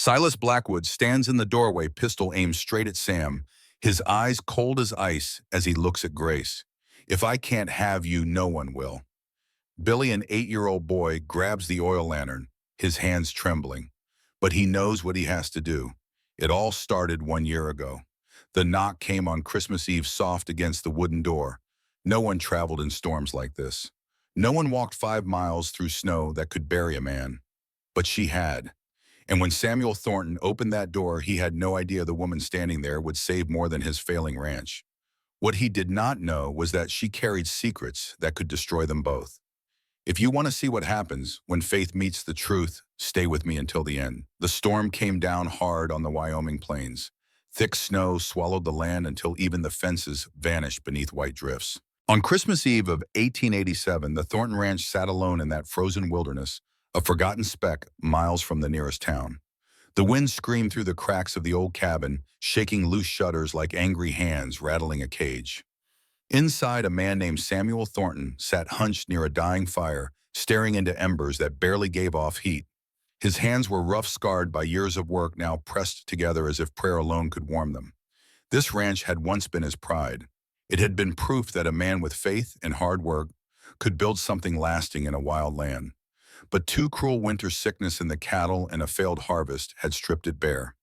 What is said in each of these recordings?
Silas Blackwood stands in the doorway, pistol aimed straight at Sam, his eyes cold as ice as he looks at Grace. If I can't have you, no one will. Billy, an 8-year-old boy, grabs the oil lantern, his hands trembling. But he knows what he has to do. It all started 1 year ago. The knock came on Christmas Eve soft against the wooden door. No one traveled in storms like this. No one walked 5 miles through snow that could bury a man. But she had. And when Samuel Thornton opened that door, he had no idea the woman standing there would save more than his failing ranch. What he did not know was that she carried secrets that could destroy them both. If you want to see what happens when faith meets the truth, stay with me until the end. The storm came down hard on the Wyoming plains. Thick snow swallowed the land until even the fences vanished beneath white drifts. On Christmas Eve of 1887, the Thornton Ranch sat alone in that frozen wilderness, a forgotten speck miles from the nearest town. The wind screamed through the cracks of the old cabin, shaking loose shutters like angry hands rattling a cage. Inside, a man named Samuel Thornton sat hunched near a dying fire, staring into embers that barely gave off heat. His hands were rough, scarred by years of work, now pressed together as if prayer alone could warm them. This ranch had once been his pride. It had been proof that a man with faith and hard work could build something lasting in a wild land. But 2 cruel winter sickness in the cattle and a failed harvest had stripped it bare.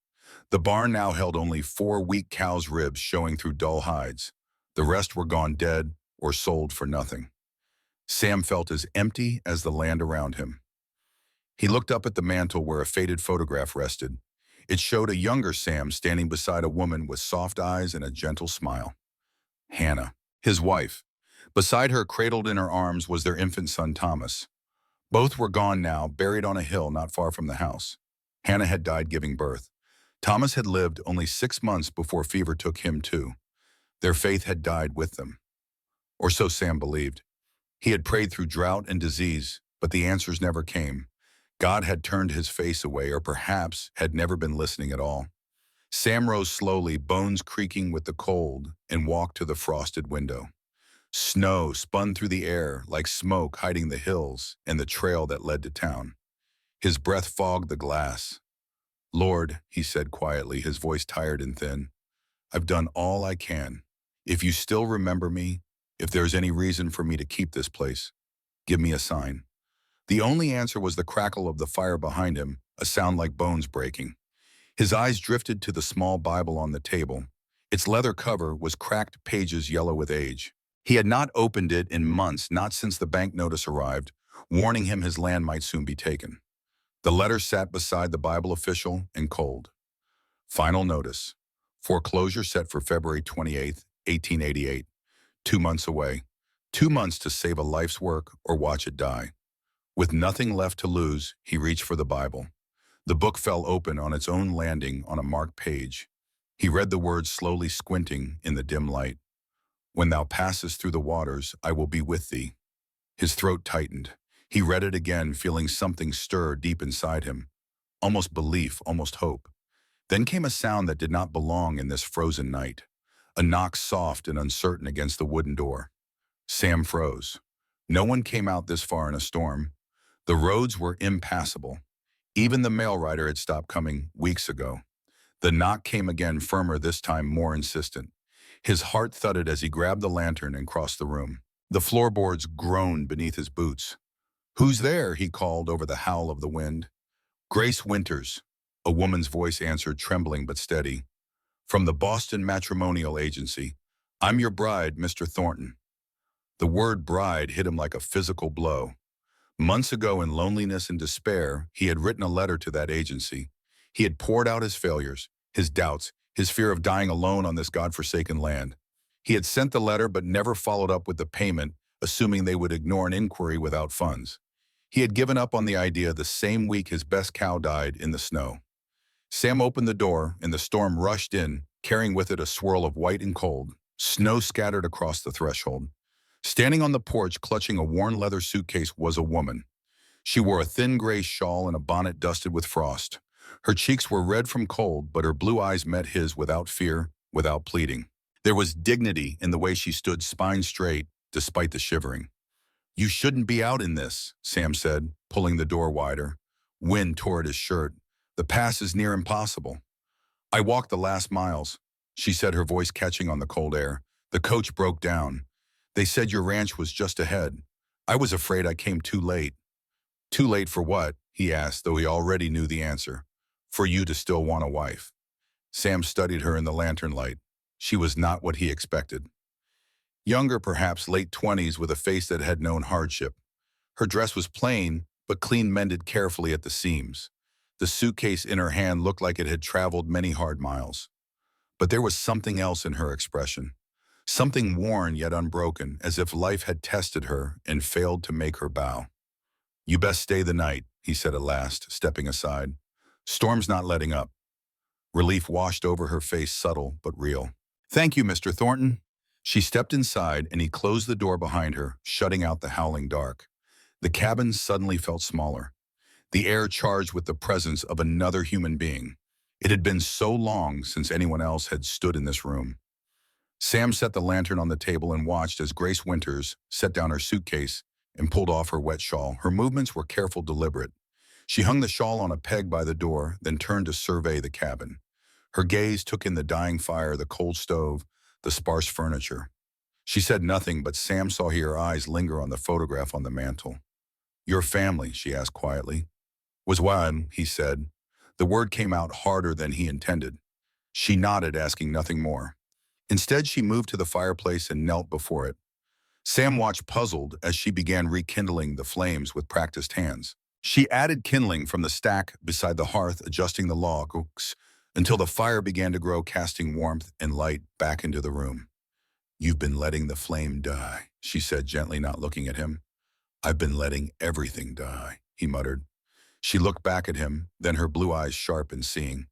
The barn now held only 4 weak cows' ribs showing through dull hides. The rest were gone dead or sold for nothing. Sam felt as empty as the land around him. He looked up at the mantel where a faded photograph rested. It showed a younger Sam standing beside a woman with soft eyes and a gentle smile. Hannah, his wife. Beside her, cradled in her arms, was their infant son, Thomas. Both were gone now, buried on a hill not far from the house. Hannah had died giving birth. Thomas had lived only 6 months before fever took him too. Their faith had died with them. Or so Sam believed. He had prayed through drought and disease, but the answers never came. God had turned his face away, or perhaps had never been listening at all. Sam rose slowly, bones creaking with the cold, and walked to the frosted window. Snow spun through the air like smoke, hiding the hills and the trail that led to town. His breath fogged the glass. "Lord," he said quietly, his voice tired and thin, "I've done all I can. If you still remember me, if there's any reason for me to keep this place, give me a sign." The only answer was the crackle of the fire behind him, a sound like bones breaking. His eyes drifted to the small Bible on the table. Its leather cover was cracked pages yellow with age. He had not opened it in months, not since the bank notice arrived, warning him his land might soon be taken. The letter sat beside the Bible, official and cold. Final notice. Foreclosure set for February 28th, 1888. 2 months away. 2 months to save a life's work or watch it die. With nothing left to lose, he reached for the Bible. The book fell open on its own landing on a marked page. He read the words slowly, squinting in the dim light. "When thou passest through the waters, I will be with thee." His throat tightened. He read it again, feeling something stir deep inside him. Almost belief, almost hope. Then came a sound that did not belong in this frozen night. A knock soft and uncertain against the wooden door. Sam froze. No one came out this far in a storm. The roads were impassable. Even the mail rider had stopped coming weeks ago. The knock came again, firmer this time, more insistent. His heart thudded as he grabbed the lantern and crossed the room. The floorboards groaned beneath his boots. "Who's there?" he called over the howl of the wind. "Grace Winters," a woman's voice answered, trembling but steady. "From the Boston Matrimonial Agency. I'm your bride, Mr. Thornton." The word bride hit him like a physical blow. Months ago, in loneliness and despair, he had written a letter to that agency. He had poured out his failures, his doubts, his fear of dying alone on this godforsaken land. He had sent the letter but never followed up with the payment, assuming they would ignore an inquiry without funds. He had given up on the idea the same week his best cow died in the snow. Sam opened the door, and the storm rushed in, carrying with it a swirl of white and cold. Snow scattered across the threshold. Standing on the porch, clutching a worn leather suitcase, was a woman. She wore a thin gray shawl and a bonnet dusted with frost. Her cheeks were red from cold, but her blue eyes met his without fear, without pleading. There was dignity in the way she stood, spine straight, despite the shivering. "You shouldn't be out in this," Sam said, pulling the door wider. Wind tore at his shirt, The pass is near impossible. I walked the last miles, she said, her voice catching on the cold air. The coach broke down. They said your ranch was just ahead. I was afraid I came too late. Too late for what? He asked, though he already knew the answer. For you to still want a wife. Sam studied her in the lantern light. She was not what he expected. Younger, perhaps late 20s, with a face that had known hardship. Her dress was plain, but clean, mended carefully at the seams. The suitcase in her hand looked like it had traveled many hard miles. But there was something else in her expression. Something worn yet unbroken, as if life had tested her and failed to make her bow. You best stay the night, he said at last, stepping aside. Storm's not letting up. Relief washed over her face, subtle but real. Thank you, Mr. Thornton. She stepped inside and he closed the door behind her, shutting out the howling dark. The cabin suddenly felt smaller, the air charged with the presence of another human being. It had been so long since anyone else had stood in this room. Sam set the lantern on the table and watched as Grace Winters set down her suitcase and pulled off her wet shawl. Her movements were careful, deliberate. She hung the shawl on a peg by the door, then turned to survey the cabin. Her gaze took in the dying fire, the cold stove, the sparse furniture. She said nothing, but Sam saw her eyes linger on the photograph on the mantel. Your family, she asked quietly. Was one, he said. The word came out harder than he intended. She nodded, asking nothing more. Instead, she moved to the fireplace and knelt before it. Sam watched, puzzled, as she began rekindling the flames with practiced hands. She added kindling from the stack beside the hearth, adjusting the logs until the fire began to grow, casting warmth and light back into the room. You've been letting the flame die, she said gently, not looking at him. I've been letting everything die, he muttered. She looked back at him, then her blue eyes sharp and seeing.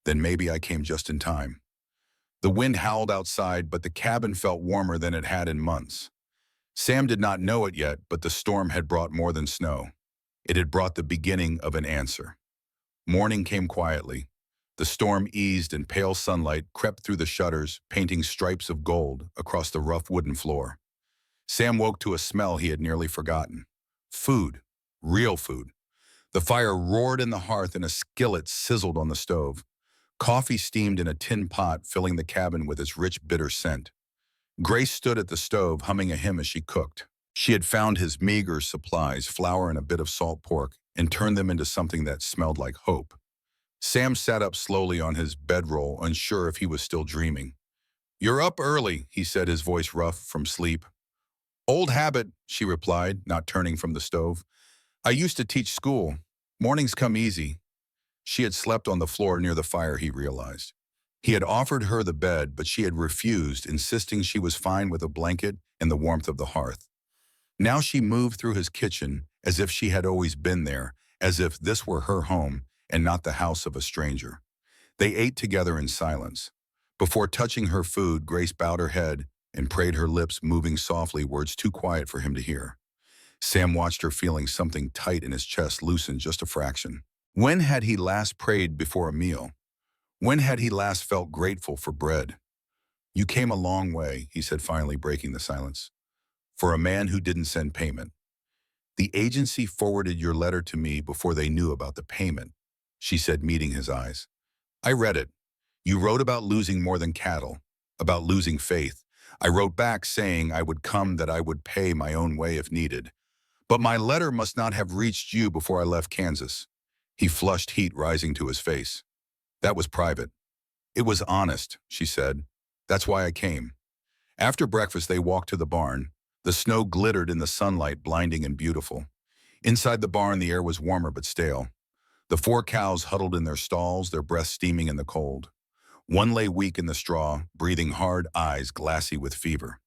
Then maybe I came just in time. The wind howled outside, but the cabin felt warmer than it had in months. Sam did not know it yet, but the storm had brought more than snow. It had brought the beginning of an answer. Morning came quietly. The storm eased and pale sunlight crept through the shutters, painting stripes of gold across the rough wooden floor. Sam woke to a smell he had nearly forgotten. Food. Real food. The fire roared in the hearth and a skillet sizzled on the stove. Coffee steamed in a tin pot, filling the cabin with its rich, bitter scent. Grace stood at the stove, humming a hymn as she cooked. She had found his meager supplies, flour and a bit of salt pork, and turned them into something that smelled like hope. Sam sat up slowly on his bedroll, unsure if he was still dreaming. You're up early, he said, his voice rough from sleep. Old habit, she replied, not turning from the stove. I used to teach school. Mornings come easy. She had slept on the floor near the fire, he realized. He had offered her the bed, but she had refused, insisting she was fine with a blanket and the warmth of the hearth. Now she moved through his kitchen as if she had always been there, as if this were her home and not the house of a stranger. They ate together in silence. Before touching her food, Grace bowed her head and prayed, her lips moving softly, words too quiet for him to hear. Sam watched her, feeling something tight in his chest loosen just a fraction. When had he last prayed before a meal? When had he last felt grateful for bread? You came a long way, he said, finally breaking the silence. For a man who didn't send payment. The agency forwarded your letter to me before they knew about the payment, she said, meeting his eyes. I read it. You wrote about losing more than cattle, about losing faith. I wrote back saying I would come, that I would pay my own way if needed. But my letter must not have reached you before I left Kansas. He flushed, heat rising to his face. That was private. It was honest, she said. That's why I came. After breakfast, they walked to the barn. The snow glittered in the sunlight, blinding and beautiful. Inside the barn, the air was warmer but stale. The 4 cows huddled in their stalls, their breaths steaming in the cold. One lay weak in the straw, breathing hard, eyes glassy with fever.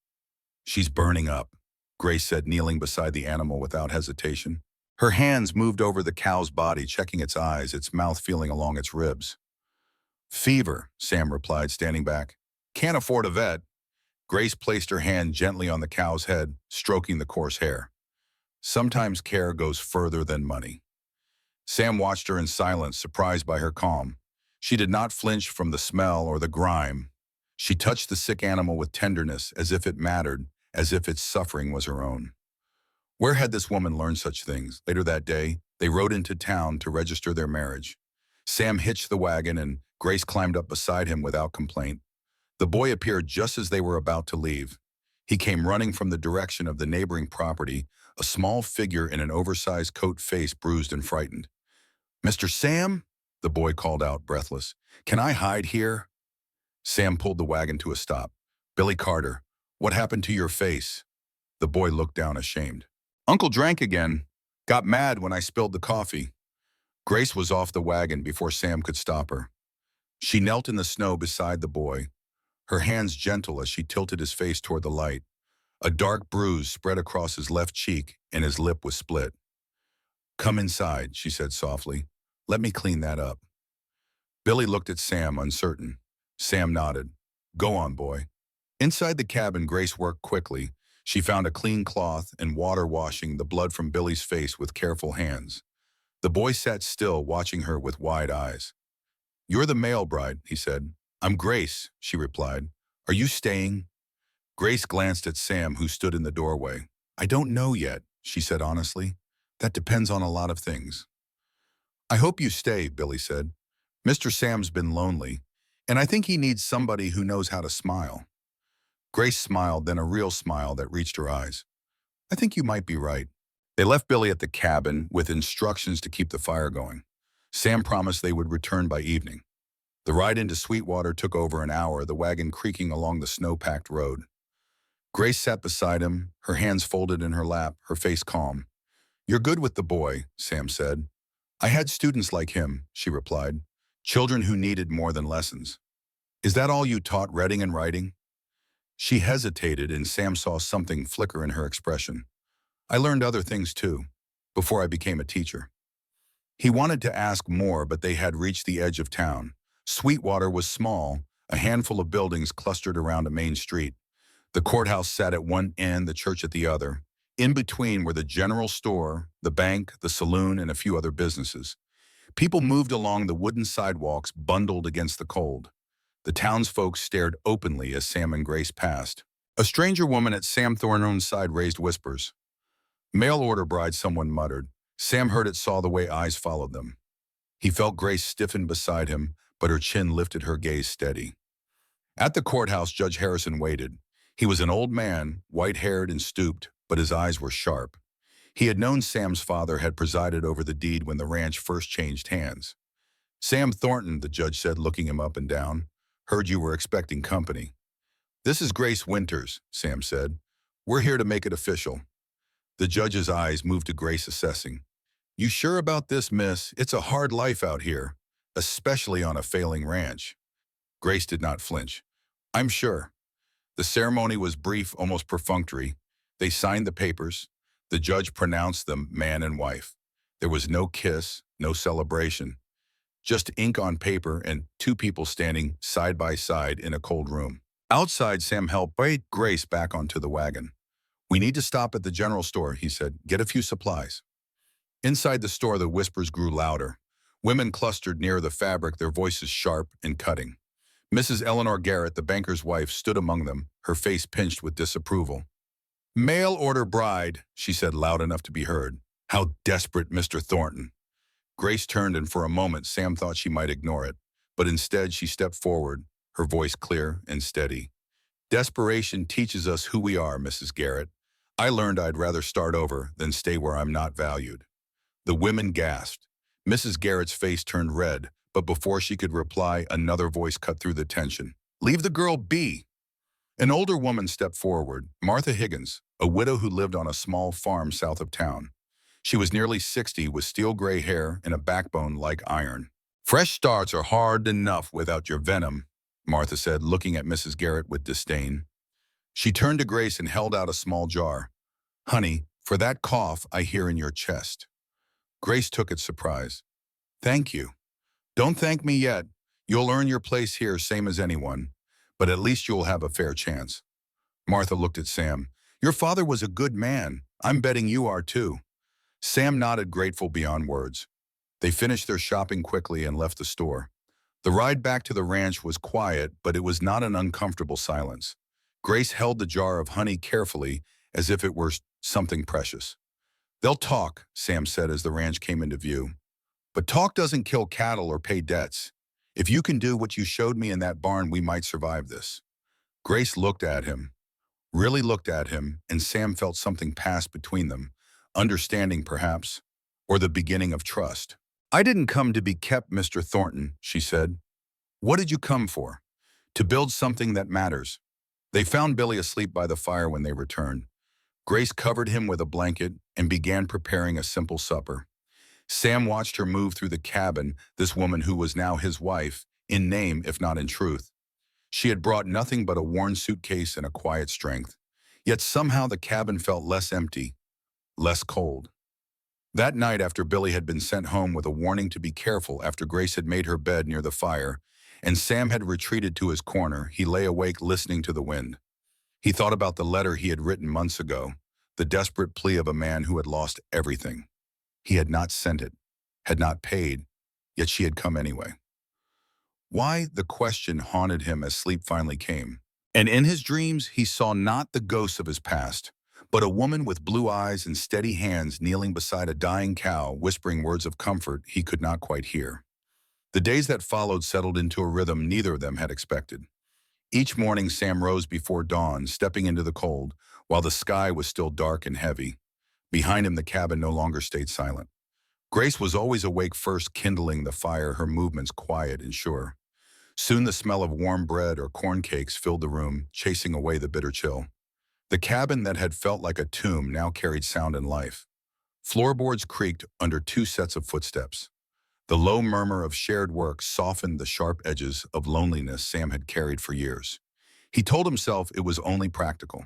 She's burning up, Grace said, kneeling beside the animal without hesitation. Her hands moved over the cow's body, checking its eyes, its mouth feeling along its ribs. Fever, Sam replied, standing back. Can't afford a vet. Grace placed her hand gently on the cow's head, stroking the coarse hair. Sometimes care goes further than money. Sam watched her in silence, surprised by her calm. She did not flinch from the smell or the grime. She touched the sick animal with tenderness, as if it mattered, as if its suffering was her own. Where had this woman learned such things? Later that day, they rode into town to register their marriage. Sam hitched the wagon and Grace climbed up beside him without complaint. The boy appeared just as they were about to leave. He came running from the direction of the neighboring property, a small figure in an oversized coat, face bruised and frightened. "Mr. Sam?" the boy called out, breathless. "Can I hide here?" Sam pulled the wagon to a stop. "Billy Carter, what happened to your face?" The boy looked down, ashamed. "Uncle drank again. Got mad when I spilled the coffee." Grace was off the wagon before Sam could stop her. She knelt in the snow beside the boy, her hands gentle as she tilted his face toward the light. A dark bruise spread across his left cheek and his lip was split. "Come inside," she said softly. "Let me clean that up." Billy looked at Sam, uncertain. Sam nodded. "Go on, boy." Inside the cabin, Grace worked quickly. She found a clean cloth and water, washing the blood from Billy's face with careful hands. The boy sat still, watching her with wide eyes. "You're the male bride," he said. "I'm Grace," she replied. "Are you staying?" Grace glanced at Sam, who stood in the doorway. "I don't know yet," she said honestly. "That depends on a lot of things." "I hope you stay," Billy said. "Mr. Sam's been lonely, and I think he needs somebody who knows how to smile." Grace smiled, then a real smile that reached her eyes. "I think you might be right." They left Billy at the cabin with instructions to keep the fire going. Sam promised they would return by evening. The ride into Sweetwater took over an hour, the wagon creaking along the snow-packed road. Grace sat beside him, her hands folded in her lap, her face calm. "You're good with the boy," Sam said. "I had students like him," she replied. "Children who needed more than lessons." "Is that all you taught, reading and writing?" She hesitated, and Sam saw something flicker in her expression. "I learned other things too, before I became a teacher." He wanted to ask more, but they had reached the edge of town. Sweetwater was small, a handful of buildings clustered around a main street. The courthouse sat at one end, the church at the other. In between were the general store, the bank, the saloon, and a few other businesses. People moved along the wooden sidewalks, bundled against the cold. The townsfolk stared openly as Sam and Grace passed. A stranger woman at Sam Thornton's side raised whispers. "Mail order bride," someone muttered. Sam heard it, saw the way eyes followed them. He felt Grace stiffen beside him, but her chin lifted, her gaze steady. At the courthouse, Judge Harrison waited. He was an old man, white-haired and stooped, but his eyes were sharp. He had known Sam's father had presided over the deed when the ranch first changed hands. "Sam Thornton," the judge said, looking him up and down. "Heard you were expecting company." "This is Grace Winters," Sam said. "We're here to make it official." The judge's eyes moved to Grace, assessing. "You sure about this, miss? It's a hard life out here, especially on a failing ranch." Grace did not flinch. "I'm sure." The ceremony was brief, almost perfunctory. They signed the papers. The judge pronounced them man and wife. There was no kiss, no celebration. Just ink on paper and two people standing side by side in a cold room. Outside, Sam helped Grace back onto the wagon. "We need to stop at the general store," he said. "Get a few supplies." Inside the store, the whispers grew louder. Women clustered near the fabric, their voices sharp and cutting. Mrs. Eleanor Garrett, the banker's wife, stood among them, her face pinched with disapproval. "Mail order bride," she said, loud enough to be heard. "How desperate, Mr. Thornton." Grace turned, and for a moment Sam thought she might ignore it, but instead she stepped forward, her voice clear and steady. "Desperation teaches us who we are, Mrs. Garrett. I learned I'd rather start over than stay where I'm not valued." The women gasped. Mrs. Garrett's face turned red, but before she could reply, another voice cut through the tension. "Leave the girl be." An older woman stepped forward, Martha Higgins, a widow who lived on a small farm south of town. She was nearly 60, with steel-gray hair and a backbone like iron. "Fresh starts are hard enough without your venom," Martha said, looking at Mrs. Garrett with disdain. She turned to Grace and held out a small jar. "Honey, for that cough I hear in your chest." Grace took it, surprised. "Thank you." "Don't thank me yet. You'll earn your place here same as anyone, but at least you'll have a fair chance." Martha looked at Sam. "Your father was a good man. I'm betting you are too." Sam nodded, grateful beyond words. They finished their shopping quickly and left the store. The ride back to the ranch was quiet, but it was not an uncomfortable silence. Grace held the jar of honey carefully, as if it were something precious. "They'll talk," Sam said as the ranch came into view. But talk doesn't kill cattle or pay debts. If you can do what you showed me in that barn, we might survive this. Grace looked at him, really looked at him, and Sam felt something pass between them, understanding perhaps, or the beginning of trust. I didn't come to be kept, Mr. Thornton, she said. What did you come for? To build something that matters. They found Billy asleep by the fire when they returned. Grace covered him with a blanket and began preparing a simple supper. Sam watched her move through the cabin, this woman who was now his wife, in name if not in truth. She had brought nothing but a worn suitcase and a quiet strength. Yet somehow the cabin felt less empty, less cold. That night, after Billy had been sent home with a warning to be careful after Grace had made her bed near the fire, and Sam had retreated to his corner, he lay awake listening to the wind. He thought about the letter he had written months ago, the desperate plea of a man who had lost everything. He had not sent it, had not paid, yet she had come anyway. Why? The question haunted him as sleep finally came. And in his dreams, he saw not the ghosts of his past, but a woman with blue eyes and steady hands kneeling beside a dying cow, whispering words of comfort he could not quite hear. The days that followed settled into a rhythm neither of them had expected. Each morning, Sam rose before dawn, stepping into the cold, while the sky was still dark and heavy. Behind him, the cabin no longer stayed silent. Grace was always awake first, kindling the fire, her movements quiet and sure. Soon the smell of warm bread or corn cakes filled the room, chasing away the bitter chill. The cabin that had felt like a tomb now carried sound and life. Floorboards creaked under two sets of footsteps. The low murmur of shared work softened the sharp edges of loneliness Sam had carried for years. He told himself it was only practical.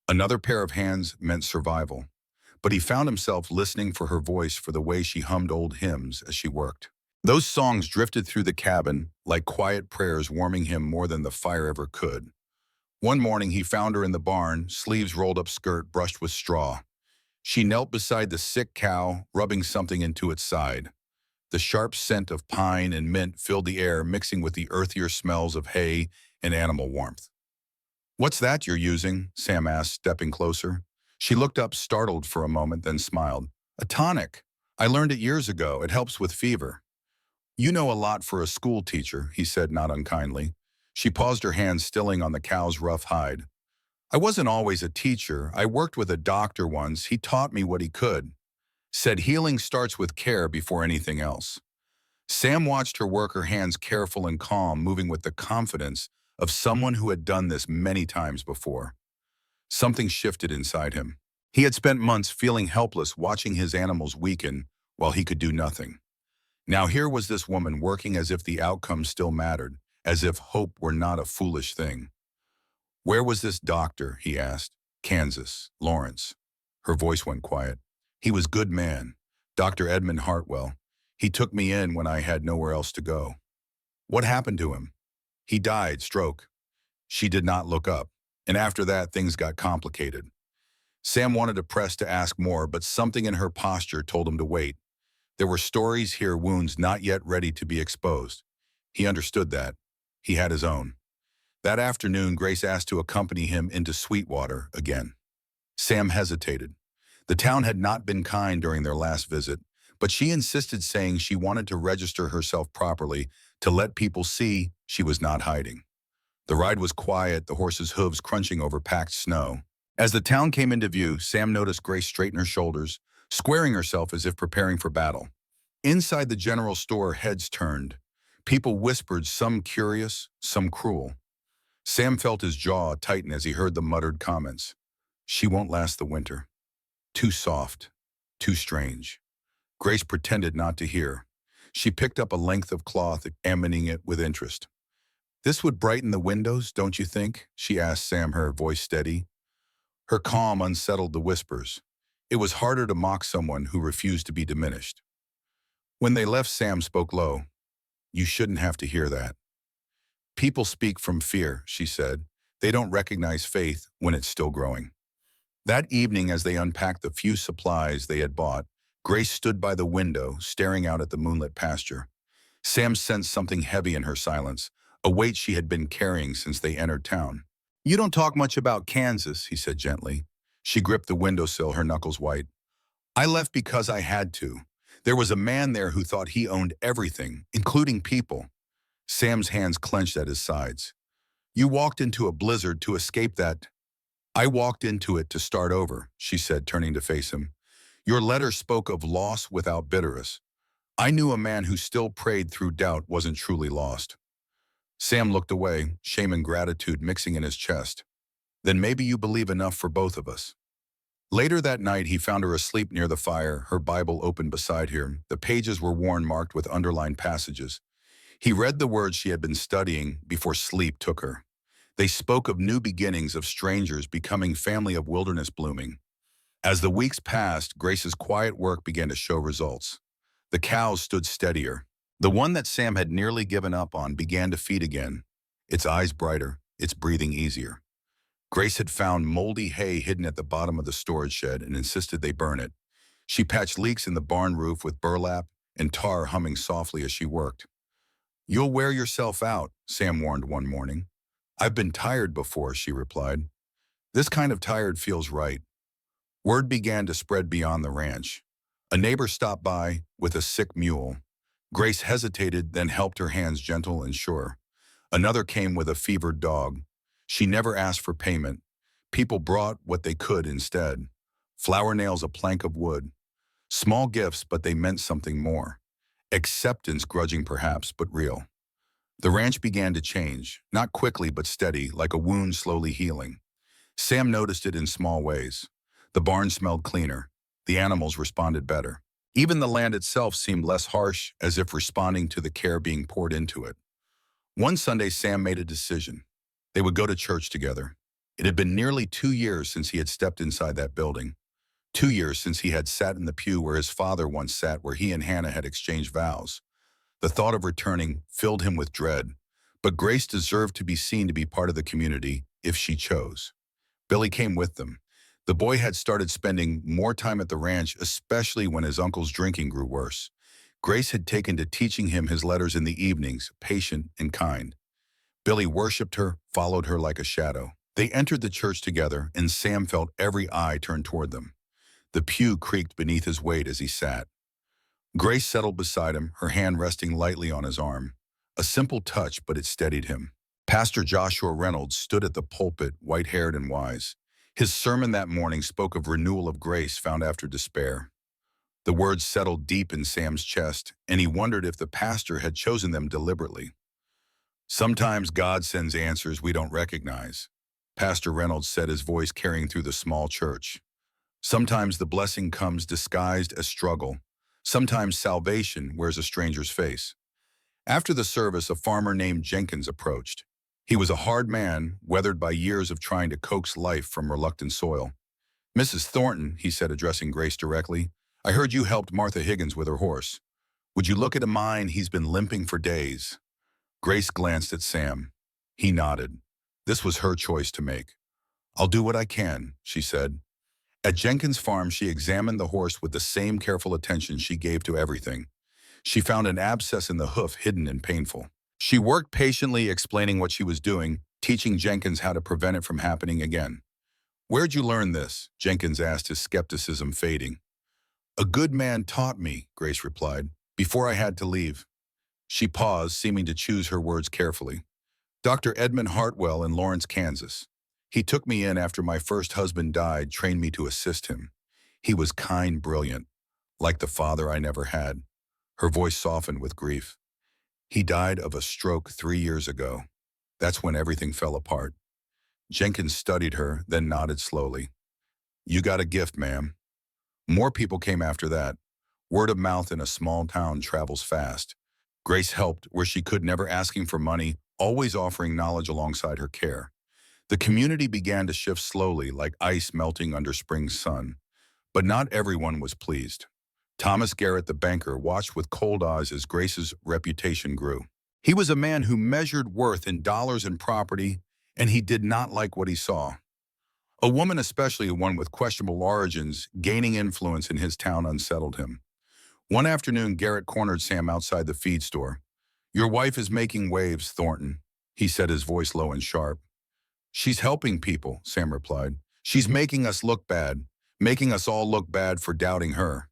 Another pair of hands meant survival. But he found himself listening for her voice, for the way she hummed old hymns as she worked. Those songs drifted through the cabin like quiet prayers, warming him more than the fire ever could. One morning he found her in the barn, sleeves rolled up, skirt brushed with straw. She knelt beside the sick cow, rubbing something into its side. The sharp scent of pine and mint filled the air, mixing with the earthier smells of hay and animal warmth. "What's that you're using?" Sam asked, stepping closer. She looked up, startled for a moment, then smiled. "A tonic. I learned it years ago. It helps with fever." "You know a lot for a school teacher," he said, not unkindly. She paused, her hand stilling on the cow's rough hide. "I wasn't always a teacher. I worked with a doctor once. He taught me what he could. Said healing starts with care before anything else." Sam watched her work, her hands careful and calm, moving with the confidence of someone who had done this many times before. Something shifted inside him. He had spent months feeling helpless, watching his animals weaken while he could do nothing. Now here was this woman working as if the outcome still mattered, as if hope were not a foolish thing. "Where was this doctor?" he asked. "Kansas, Lawrence." Her voice went quiet. "He was good man. Dr. Edmund Hartwell. He took me in when I had nowhere else to go." "What happened to him?" "He died, stroke." She did not look up, and after that things got complicated. Sam wanted to press to ask more, but something in her posture told him to wait. There were stories here, wounds not yet ready to be exposed. He understood that. He had his own. That afternoon, Grace asked to accompany him into Sweetwater again. Sam hesitated. The town had not been kind during their last visit, but she insisted, saying she wanted to register herself properly, to let people see she was not hiding. The ride was quiet, the horses' hooves crunching over packed snow. As the town came into view, Sam noticed Grace straighten her shoulders, squaring herself as if preparing for battle. Inside the general store, heads turned. People whispered, some curious, some cruel. Sam felt his jaw tighten as he heard the muttered comments. "She won't last the winter. Too soft. Too strange." Grace pretended not to hear. She picked up a length of cloth, examining it with interest. "This would brighten the windows, don't you think?" she asked Sam, her voice steady. Her calm unsettled the whispers. It was harder to mock someone who refused to be diminished. When they left, Sam spoke low. "You shouldn't have to hear that." "People speak from fear," she said. "They don't recognize faith when it's still growing." That evening, as they unpacked the few supplies they had bought, Grace stood by the window, staring out at the moonlit pasture. Sam sensed something heavy in her silence, a weight she had been carrying since they entered town. "You don't talk much about Kansas," he said gently. She gripped the windowsill, her knuckles white. "I left because I had to. There was a man there who thought he owned everything, including people. Sam's hands clenched at his sides. You walked into a blizzard to escape that. I walked into it to start over, she said, turning to face him. Your letter spoke of loss without bitterness. I knew a man who still prayed through doubt wasn't truly lost. Sam looked away, shame and gratitude mixing in his chest. Then maybe you believe enough for both of us. Later that night, he found her asleep near the fire, her Bible open beside her. The pages were worn, marked with underlined passages. He read the words she had been studying before sleep took her. They spoke of new beginnings, of strangers becoming family, of wilderness blooming. As the weeks passed, Grace's quiet work began to show results. The cows stood steadier. The one that Sam had nearly given up on began to feed again, its eyes brighter, its breathing easier. Grace had found moldy hay hidden at the bottom of the storage shed and insisted they burn it. She patched leaks in the barn roof with burlap and tar humming softly as she worked. You'll wear yourself out, Sam warned one morning. I've been tired before, she replied. This kind of tired feels right. Word began to spread beyond the ranch. A neighbor stopped by with a sick mule. Grace hesitated, then helped, her hands gentle and sure. Another came with a fevered dog. She never asked for payment. People brought what they could instead. Flower nails, a plank of wood. Small gifts, but they meant something more. Acceptance, grudging perhaps, but real. The ranch began to change, not quickly but steady, like a wound slowly healing. Sam noticed it in small ways. The barn smelled cleaner. The animals responded better. Even the land itself seemed less harsh, as if responding to the care being poured into it. One Sunday, Sam made a decision. They would go to church together. It had been nearly 2 years since he had stepped inside that building. 2 years since he had sat in the pew where his father once sat, where he and Hannah had exchanged vows. The thought of returning filled him with dread, but Grace deserved to be seen to be part of the community if she chose. Billy came with them. The boy had started spending more time at the ranch, especially when his uncle's drinking grew worse. Grace had taken to teaching him his letters in the evenings, patient and kind. Billy worshipped her, followed her like a shadow. They entered the church together, and Sam felt every eye turn toward them. The pew creaked beneath his weight as he sat. Grace settled beside him, her hand resting lightly on his arm. A simple touch, but it steadied him. Pastor Joshua Reynolds stood at the pulpit, white-haired and wise. His sermon that morning spoke of renewal of grace found after despair. The words settled deep in Sam's chest, and he wondered if the pastor had chosen them deliberately. Sometimes God sends answers we don't recognize, Pastor Reynolds said, his voice carrying through the small church. Sometimes the blessing comes disguised as struggle. Sometimes salvation wears a stranger's face. After the service, a farmer named Jenkins approached. He was a hard man, weathered by years of trying to coax life from reluctant soil. Mrs. Thornton, he said, addressing Grace directly, I heard you helped Martha Higgins with her horse. Would you look at mine? He's been limping for days. Grace glanced at Sam. He nodded. This was her choice to make. I'll do what I can, she said. At Jenkins' farm, she examined the horse with the same careful attention she gave to everything. She found an abscess in the hoof, hidden and painful. She worked patiently, explaining what she was doing, teaching Jenkins how to prevent it from happening again. Where'd you learn this? Jenkins asked, his skepticism fading. A good man taught me, Grace replied, before I had to leave. She paused, seeming to choose her words carefully. Dr. Edmund Hartwell in Lawrence, Kansas. He took me in after my first husband died, trained me to assist him. He was kind, brilliant, like the father I never had. Her voice softened with grief. He died of a stroke 3 years ago. That's when everything fell apart. Jenkins studied her, then nodded slowly. You got a gift, ma'am. More people came after that. Word of mouth in a small town travels fast. Grace helped where she could, never asking for money, always offering knowledge alongside her care. The community began to shift slowly, like ice melting under spring's sun. But not everyone was pleased. Thomas Garrett, the banker, watched with cold eyes as Grace's reputation grew. He was a man who measured worth in dollars and property, and he did not like what he saw. A woman, especially one with questionable origins, gaining influence in his town, unsettled him. One afternoon, Garrett cornered Sam outside the feed store. Your wife is making waves, Thornton, he said, his voice low and sharp. She's helping people, Sam replied. She's making us look bad, making us all look bad for doubting her.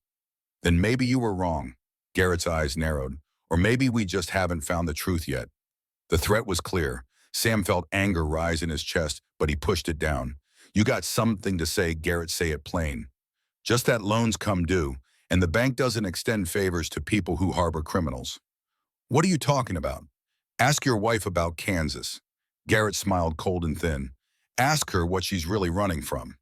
Then maybe you were wrong. Garrett's eyes narrowed. Or maybe we just haven't found the truth yet. The threat was clear. Sam felt anger rise in his chest, but he pushed it down. You got something to say, Garrett, say it plain. Just that loans come due, and the bank doesn't extend favors to people who harbor criminals. What are you talking about? Ask your wife about Kansas. Garrett smiled cold and thin. Ask her what she's really running from.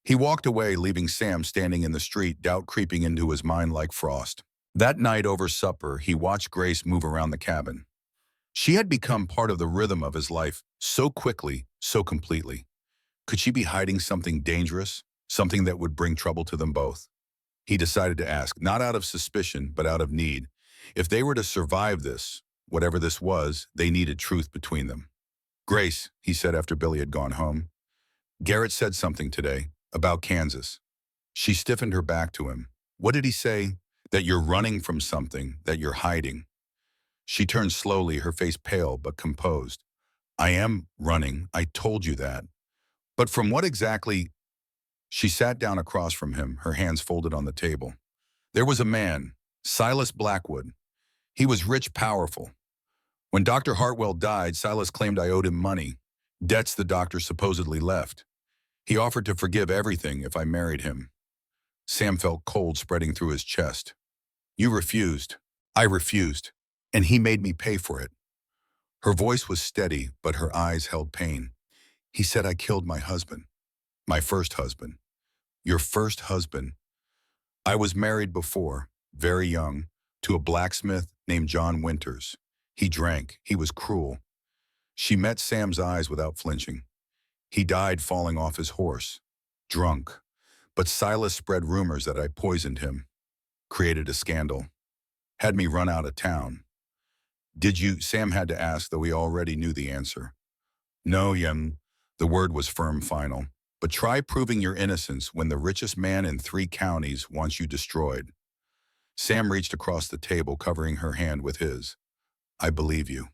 He walked away, leaving Sam standing in the street, doubt creeping into his mind like frost. That night over supper, he watched Grace move around the cabin. She had become part of the rhythm of his life so quickly, so completely. Could she be hiding something dangerous, something that would bring trouble to them both? He decided to ask, not out of suspicion, but out of need. If they were to survive this, whatever this was, they needed truth between them. Grace, he said after Billy had gone home, Garrett said something today about Kansas. She stiffened her back to him. What did he say? That you're running from something, that you're hiding. She turned slowly, her face pale but composed. I am running, I told you that. But from what exactly? She sat down across from him, her hands folded on the table. There was a man, Silas Blackwood. He was rich, powerful. When Dr. Hartwell died, Silas claimed I owed him money, debts the doctor supposedly left. He offered to forgive everything if I married him. Sam felt cold spreading through his chest. You refused. I refused. And he made me pay for it. Her voice was steady, but her eyes held pain. He said I killed my husband. My first husband. Your first husband. I was married before, very young, to a blacksmith named John Winters. He drank. He was cruel. She met Sam's eyes without flinching. He died falling off his horse, drunk. But Silas spread rumors that I poisoned him, created a scandal, had me run out of town. Did you? Sam had to ask, though he already knew the answer. No, Yem. The word was firm, final. But try proving your innocence when the richest man in 3 counties wants you destroyed. Sam reached across the table, covering her hand with his. I believe you.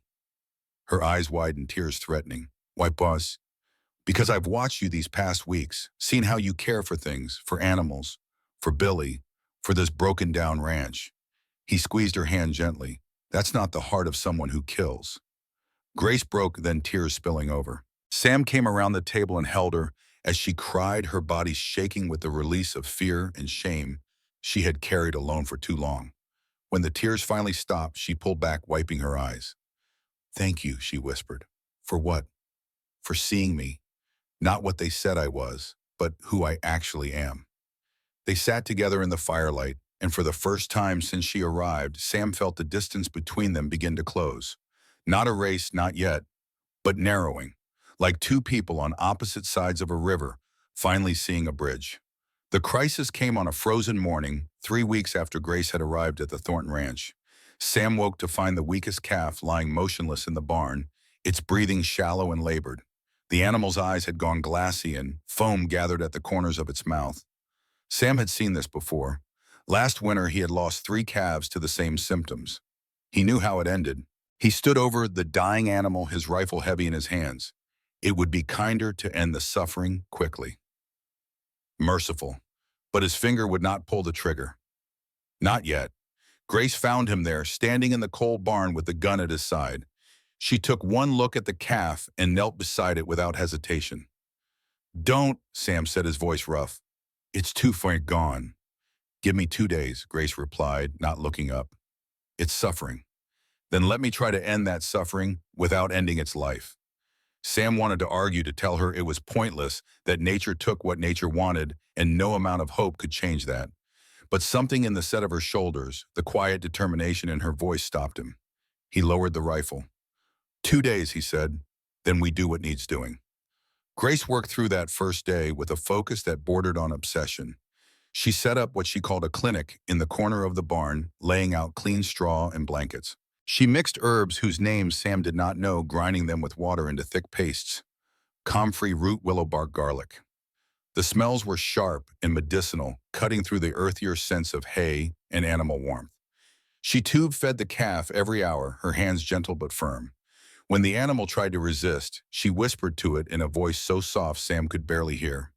Her eyes widened, tears threatening. Why, boss? Because I've watched you these past weeks, seen how you care for things, for animals, for Billy, for this broken down ranch. He squeezed her hand gently. That's not the heart of someone who kills. Grace broke, then tears spilling over. Sam came around the table and held her as she cried, her body shaking with the release of fear and shame she had carried alone for too long. When the tears finally stopped, she pulled back, wiping her eyes. Thank you, she whispered. For what? For seeing me. Not what they said I was, but who I actually am. They sat together in the firelight, and for the first time since she arrived, Sam felt the distance between them begin to close. Not a race, not yet, but narrowing, like 2 people on opposite sides of a river, finally seeing a bridge. The crisis came on a frozen morning, 3 weeks after Grace had arrived at the Thornton Ranch. Sam woke to find the weakest calf lying motionless in the barn, its breathing shallow and labored. The animal's eyes had gone glassy and foam gathered at the corners of its mouth. Sam had seen this before. Last winter, he had lost 3 calves to the same symptoms. He knew how it ended. He stood over the dying animal, his rifle heavy in his hands. It would be kinder to end the suffering quickly. Merciful, but his finger would not pull the trigger. Not yet. Grace found him there, standing in the coal barn with the gun at his side. She took one look at the calf and knelt beside it without hesitation. Don't, Sam said, his voice rough. It's too far gone. Give me 2 days, Grace replied, not looking up. It's suffering. Then let me try to end that suffering without ending its life. Sam wanted to argue, to tell her it was pointless, that nature took what nature wanted and no amount of hope could change that. But something in the set of her shoulders, the quiet determination in her voice, stopped him. He lowered the rifle. 2 days, he said, then we do what needs doing. Grace worked through that first day with a focus that bordered on obsession. She set up what she called a clinic in the corner of the barn, laying out clean straw and blankets. She mixed herbs whose names Sam did not know, grinding them with water into thick pastes. Comfrey, root, willow bark, garlic. The smells were sharp and medicinal, cutting through the earthier sense of hay and animal warmth. She tube-fed the calf every hour, her hands gentle but firm. When the animal tried to resist, she whispered to it in a voice so soft Sam could barely hear.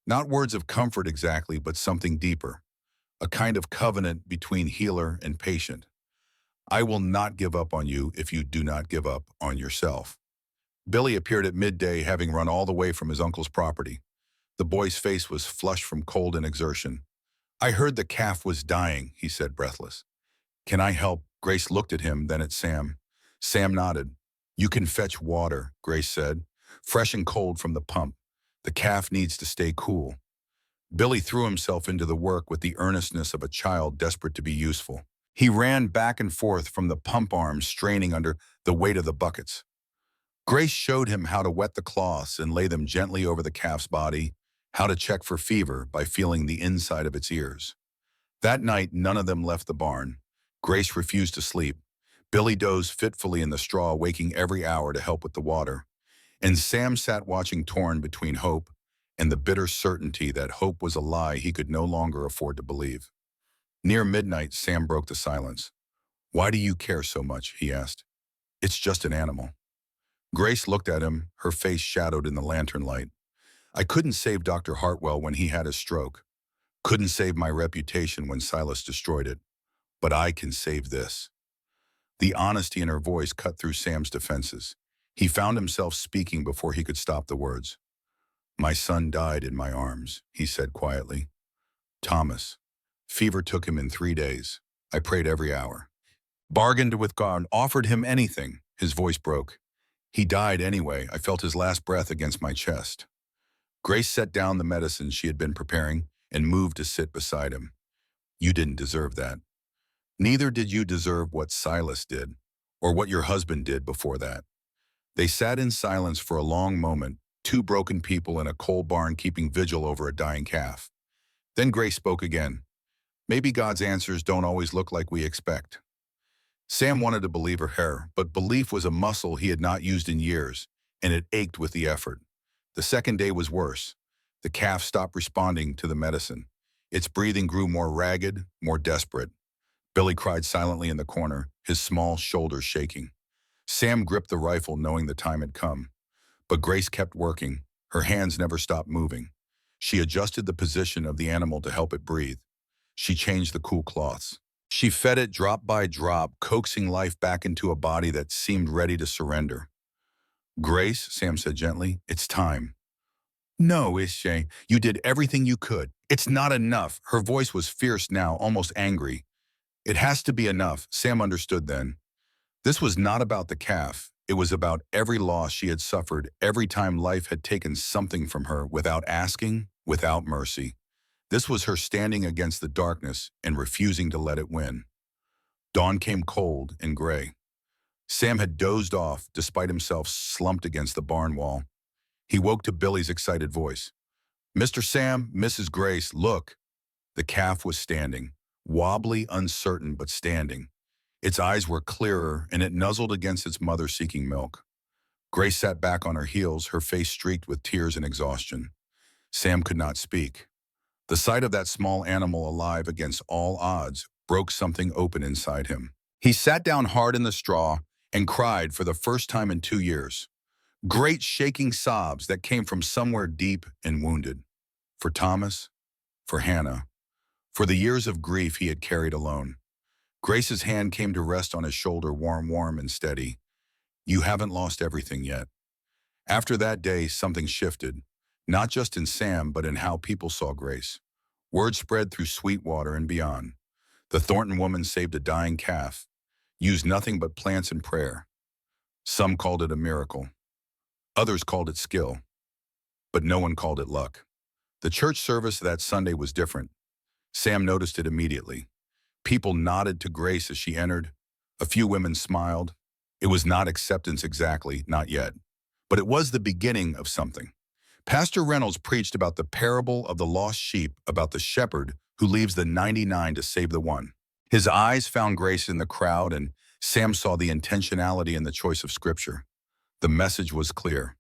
Not words of comfort exactly, but something deeper. a kind of covenant between healer and patient. I will not give up on you if you do not give up on yourself. Billy appeared at midday, having run all the way from his uncle's property. The boy's face was flushed from cold and exertion. I heard the calf was dying, he said, breathless. Can I help? Grace looked at him, then at Sam. Sam nodded. You can fetch water, Grace said, fresh and cold from the pump. The calf needs to stay cool. Billy threw himself into the work with the earnestness of a child desperate to be useful. He ran back and forth from the pump arms, straining under the weight of the buckets. Grace showed him how to wet the cloths and lay them gently over the calf's body, how to check for fever by feeling the inside of its ears. That night, none of them left the barn. Grace refused to sleep. Billy dozed fitfully in the straw, waking every hour to help with the water. And Sam sat watching, torn between hope and the bitter certainty that hope was a lie he could no longer afford to believe. Near midnight, Sam broke the silence. Why do you care so much? He asked. It's just an animal. Grace looked at him, her face shadowed in the lantern light. I couldn't save Dr. Hartwell when he had a stroke. Couldn't save my reputation when Silas destroyed it. But I can save this. The honesty in her voice cut through Sam's defenses. He found himself speaking before he could stop the words. My son died in my arms, he said quietly. Thomas. Fever took him in 3 days. I prayed every hour. Bargained with God, offered him anything. His voice broke. He died anyway. I felt his last breath against my chest. Grace set down the medicine she had been preparing and moved to sit beside him. You didn't deserve that. Neither did you deserve what Silas did, or what your husband did before that. They sat in silence for a long moment, two broken people in a coal barn keeping vigil over a dying calf. Then Grace spoke again. Maybe God's answers don't always look like we expect. Sam wanted to believe her hair, but belief was a muscle he had not used in years, and it ached with the effort. The second day was worse. The calf stopped responding to the medicine. Its breathing grew more ragged, more desperate. Billy cried silently in the corner, his small shoulders shaking. Sam gripped the rifle, knowing the time had come. But Grace kept working. Her hands never stopped moving. She adjusted the position of the animal to help it breathe. She changed the cool cloths. She fed it drop by drop, coaxing life back into a body that seemed ready to surrender. Grace, Sam said gently, it's time. No, Ishay, you did everything you could. It's not enough. Her voice was fierce now, almost angry. It has to be enough, Sam understood then. This was not about the calf. It was about every loss she had suffered, every time life had taken something from her without asking, without mercy. This was her standing against the darkness and refusing to let it win. Dawn came cold and gray. Sam had dozed off, despite himself slumped against the barn wall. He woke to Billy's excited voice. Mr. Sam, Mrs. Grace, look. The calf was standing, wobbly, uncertain, but standing. Its eyes were clearer, and it nuzzled against its mother seeking milk. Grace sat back on her heels, her face streaked with tears and exhaustion. Sam could not speak. The sight of that small animal alive against all odds broke something open inside him. He sat down hard in the straw and cried for the first time in 2 years. Great shaking sobs that came from somewhere deep and wounded. For Thomas, for Hannah, for the years of grief he had carried alone. Grace's hand came to rest on his shoulder, warm and steady. You haven't lost everything yet. After that day, something shifted, not just in Sam, but in how people saw Grace. Word spread through Sweetwater and beyond. The Thornton woman saved a dying calf, used nothing but plants and prayer. Some called it a miracle. Others called it skill. But no one called it luck. The church service that Sunday was different. Sam noticed it immediately. People nodded to Grace as she entered. A few women smiled. It was not acceptance exactly, not yet. But it was the beginning of something. Pastor Reynolds preached about the parable of the lost sheep, about the shepherd who leaves the 99 to save the one. His eyes found Grace in the crowd, and Sam saw the intentionality in the choice of scripture. The message was clear.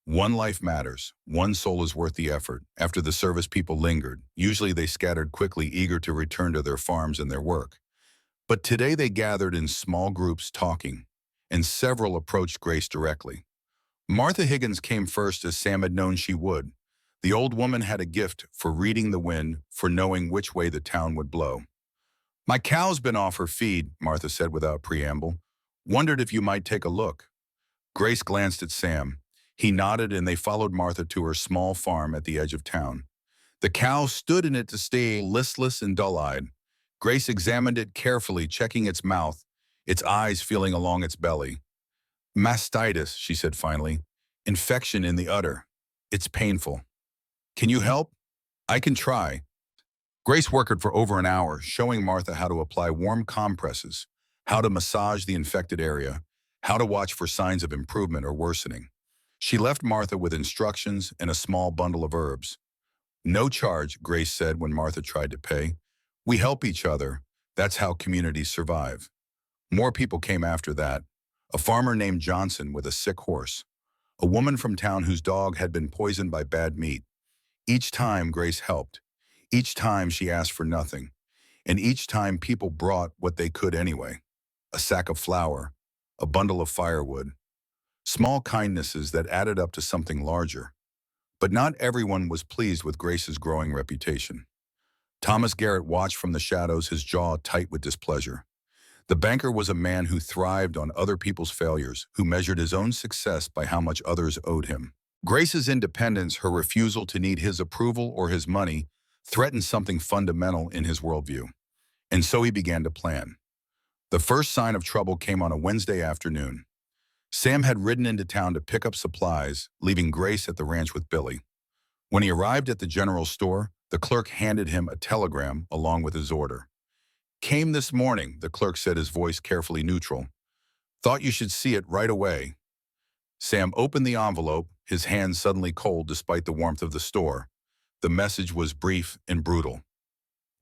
One life matters. One soul is worth the effort. After the service, people lingered. Usually they scattered quickly, eager to return to their farms and their work. But today they gathered in small groups talking, and several approached Grace directly. Martha Higgins came first, as Sam had known she would. The old woman had a gift for reading the wind, for knowing which way the town would blow. "My cow's been off her feed," Martha said without preamble. "Wondered if you might take a look." Grace glanced at Sam. He nodded and they followed Martha to her small farm at the edge of town. The cow stood in it to stay listless and dull-eyed. Grace examined it carefully, checking its mouth, its eyes feeling along its belly. "Mastitis," she said finally. "Infection in the udder. It's painful. Can you help?" "I can try." Grace worked for over an hour, showing Martha how to apply warm compresses, how to massage the infected area, how to watch for signs of improvement or worsening. She left Martha with instructions and a small bundle of herbs. "No charge," Grace said when Martha tried to pay. "We help each other. That's how communities survive." More people came after that. A farmer named Johnson with a sick horse. A woman from town whose dog had been poisoned by bad meat. Each time Grace helped. Each time she asked for nothing. And each time people brought what they could anyway. A sack of flour, a bundle of firewood. Small kindnesses that added up to something larger. But not everyone was pleased with Grace's growing reputation. Thomas Garrett watched from the shadows, his jaw tight with displeasure. The banker was a man who thrived on other people's failures, who measured his own success by how much others owed him. Grace's independence, her refusal to need his approval or his money, threatened something fundamental in his worldview. And so he began to plan. The first sign of trouble came on a Wednesday afternoon. Sam had ridden into town to pick up supplies, leaving Grace at the ranch with Billy. When he arrived at the general store, the clerk handed him a telegram along with his order. "Came this morning," the clerk said, his voice carefully neutral. "Thought you should see it right away." Sam opened the envelope, his hands suddenly cold despite the warmth of the store. The message was brief and brutal.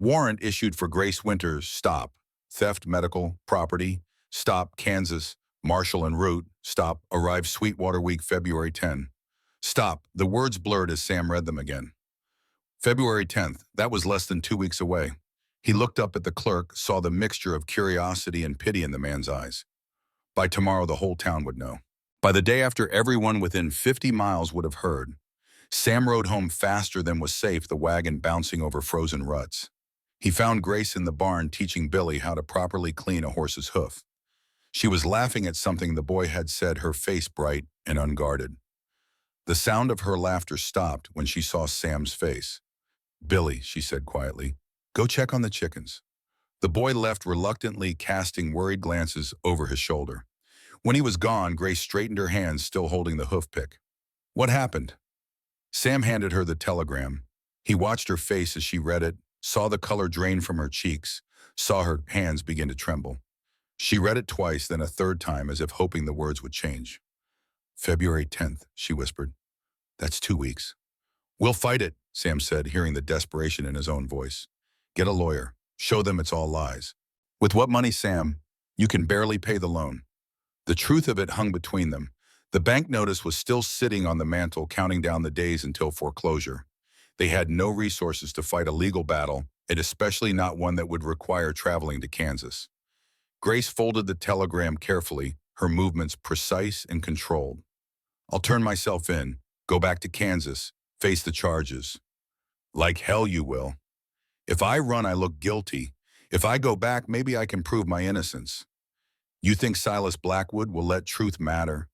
"Warrant issued for Grace Winters, stop. Theft, medical, property, stop, Kansas, Marshall and Route, stop, arrived Sweetwater Week, February 10. Stop." The words blurred as Sam read them again. February 10th, that was less than 2 weeks away. He looked up at the clerk, saw the mixture of curiosity and pity in the man's eyes. By tomorrow, the whole town would know. By the day after, everyone within 50 miles would have heard. Sam rode home faster than was safe, the wagon bouncing over frozen ruts. He found Grace in the barn teaching Billy how to properly clean a horse's hoof. She was laughing at something the boy had said, her face bright and unguarded. The sound of her laughter stopped when she saw Sam's face. "Billy," she said quietly, "go check on the chickens." The boy left reluctantly, casting worried glances over his shoulder. When he was gone, Grace straightened her hands, still holding the hoof pick. "What happened?" Sam handed her the telegram. He watched her face as she read it, saw the color drain from her cheeks, saw her hands begin to tremble. She read it twice, then a third time, as if hoping the words would change. "February 10th, she whispered. "That's 2 weeks." "We'll fight it," Sam said, hearing the desperation in his own voice. "Get a lawyer. Show them it's all lies." "With what money, Sam? You can barely pay the loan." The truth of it hung between them. The bank notice was still sitting on the mantel, counting down the days until foreclosure. They had no resources to fight a legal battle, and especially not one that would require traveling to Kansas. Grace folded the telegram carefully, her movements precise and controlled. "I'll turn myself in, go back to Kansas, face the charges." "Like hell you will. If I run, I look guilty. If I go back, maybe I can prove my innocence." "You think Silas Blackwood will let truth matter?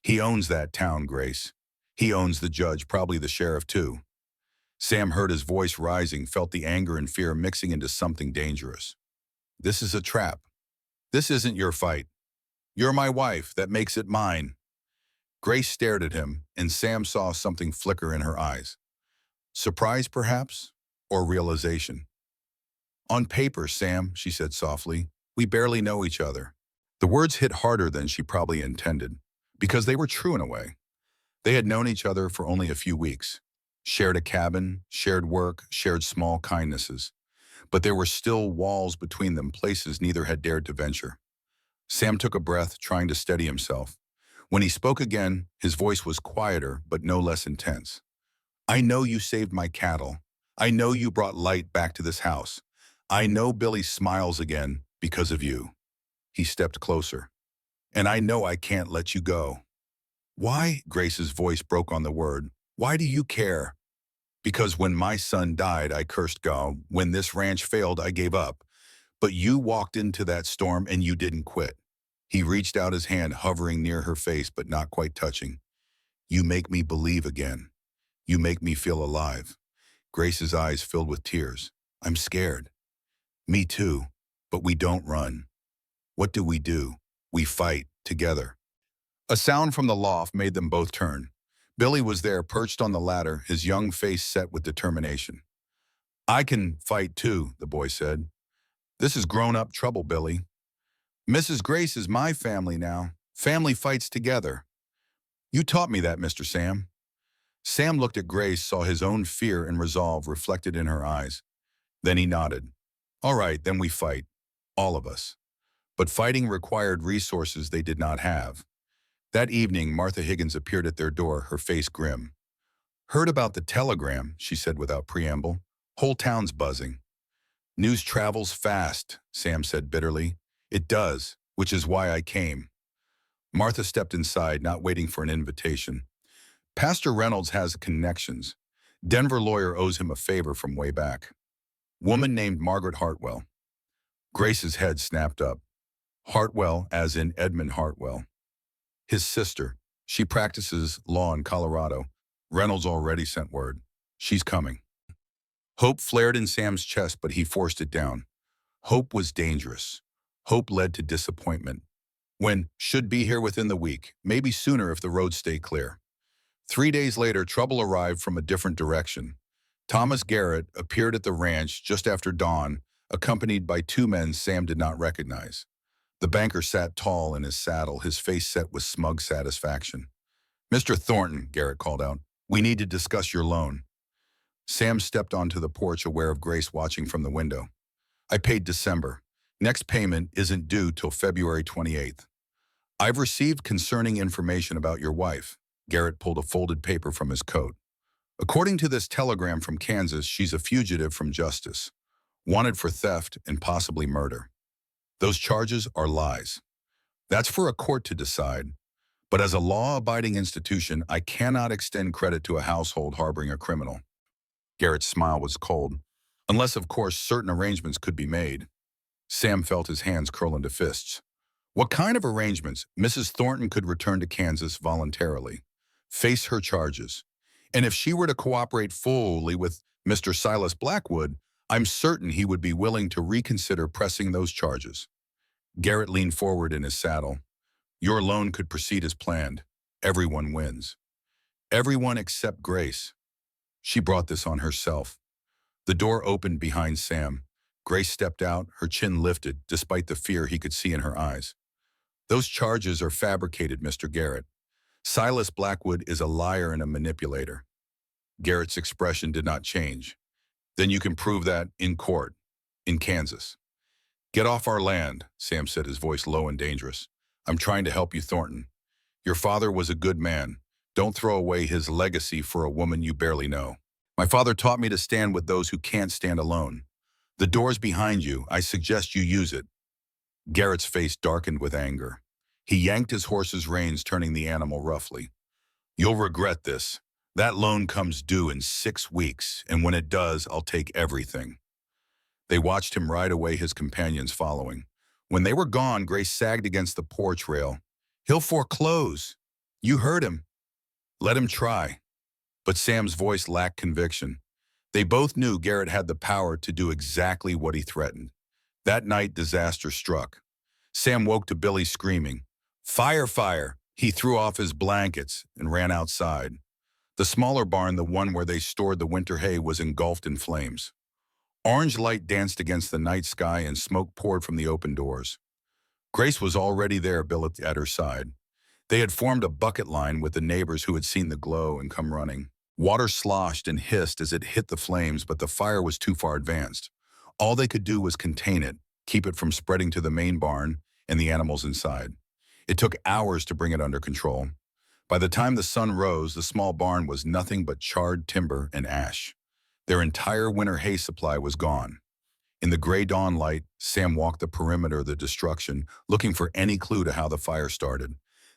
He owns that town, Grace. He owns the judge, probably the sheriff too." Sam heard his voice rising, felt the anger and fear mixing into something dangerous. "This is a trap. This isn't your fight. You're my wife, that makes it mine." Grace stared at him, and Sam saw something flicker in her eyes. Surprise, perhaps, or realization. "On paper, Sam," she said softly, "we barely know each other." The words hit harder than she probably intended, because they were true in a way. They had known each other for only a few weeks, shared a cabin, shared work, shared small kindnesses. But there were still walls between them, places neither had dared to venture. Sam took a breath, trying to steady himself. When he spoke again, his voice was quieter, but no less intense. "I know you saved my cattle. I know you brought light back to this house. I know Billy smiles again because of you." He stepped closer. "And I know I can't let you go." "Why?" Grace's voice broke on the word. "Why do you care?" Because when my son died, I cursed God. When this ranch failed, I gave up. But you walked into that storm and you didn't quit. He reached out his hand, hovering near her face, but not quite touching. You make me believe again. You make me feel alive. Grace's eyes filled with tears. I'm scared. Me too. But we don't run. What do? We fight together. A sound from the loft made them both turn. Billy was there, perched on the ladder, his young face set with determination. I can fight too, the boy said. This is grown-up trouble, Billy. Mrs. Grace is my family now. Family fights together. You taught me that, Mr. Sam. Sam looked at Grace, saw his own fear and resolve reflected in her eyes. Then he nodded. All right, then we fight. All of us. But fighting required resources they did not have. That evening, Martha Higgins appeared at their door, her face grim. Heard about the telegram, she said without preamble. Whole town's buzzing. News travels fast, Sam said bitterly. It does, which is why I came. Martha stepped inside, not waiting for an invitation. Pastor Reynolds has connections. Denver lawyer owes him a favor from way back. Woman named Margaret Hartwell. Grace's head snapped up. Hartwell, as in Edmund Hartwell. His sister. She practices law in Colorado. Reynolds already sent word. She's coming. Hope flared in Sam's chest, but he forced it down. Hope was dangerous. Hope led to disappointment. When should be here within the week, maybe sooner if the roads stay clear. 3 days later, trouble arrived from a different direction. Thomas Garrett appeared at the ranch just after dawn, accompanied by 2 men Sam did not recognize. The banker sat tall in his saddle, his face set with smug satisfaction. Mr. Thornton, Garrett called out, we need to discuss your loan. Sam stepped onto the porch, aware of Grace watching from the window. I paid December. Next payment isn't due till February 28th. I've received concerning information about your wife. Garrett pulled a folded paper from his coat. According to this telegram from Kansas, she's a fugitive from justice, wanted for theft and possibly murder. Those charges are lies. That's for a court to decide. But as a law-abiding institution, I cannot extend credit to a household harboring a criminal. Garrett's smile was cold, unless, of course, certain arrangements could be made. Sam felt his hands curl into fists. What kind of arrangements? Mrs. Thornton could return to Kansas voluntarily, face her charges. And if she were to cooperate fully with Mr. Silas Blackwood, I'm certain he would be willing to reconsider pressing those charges. Garrett leaned forward in his saddle. Your loan could proceed as planned. Everyone wins. Everyone except Grace. She brought this on herself. The door opened behind Sam. Grace stepped out, her chin lifted, despite the fear he could see in her eyes. Those charges are fabricated, Mr. Garrett. Silas Blackwood is a liar and a manipulator. Garrett's expression did not change. Then you can prove that in court, in Kansas. Get off our land, Sam said, his voice low and dangerous. I'm trying to help you, Thornton. Your father was a good man. Don't throw away his legacy for a woman you barely know. My father taught me to stand with those who can't stand alone. The door's behind you. I suggest you use it. Garrett's face darkened with anger. He yanked his horse's reins, turning the animal roughly. You'll regret this. That loan comes due in 6 weeks, and when it does, I'll take everything. They watched him ride away, his companions following. When they were gone, Grace sagged against the porch rail. He'll foreclose. You heard him. Let him try. But Sam's voice lacked conviction. They both knew Garrett had the power to do exactly what he threatened. That night, disaster struck. Sam woke to Billy screaming. Fire, fire! He threw off his blankets and ran outside. The smaller barn, the one where they stored the winter hay, was engulfed in flames. Orange light danced against the night sky and smoke poured from the open doors. Grace was already there, Bill at her side. They had formed a bucket line with the neighbors who had seen the glow and come running. Water sloshed and hissed as it hit the flames, but the fire was too far advanced. All they could do was contain it, keep it from spreading to the main barn and the animals inside. It took hours to bring it under control. By the time the sun rose, the small barn was nothing but charred timber and ash. Their entire winter hay supply was gone. In the gray dawn light, Sam walked the perimeter of the destruction, looking for any clue to how the fire started.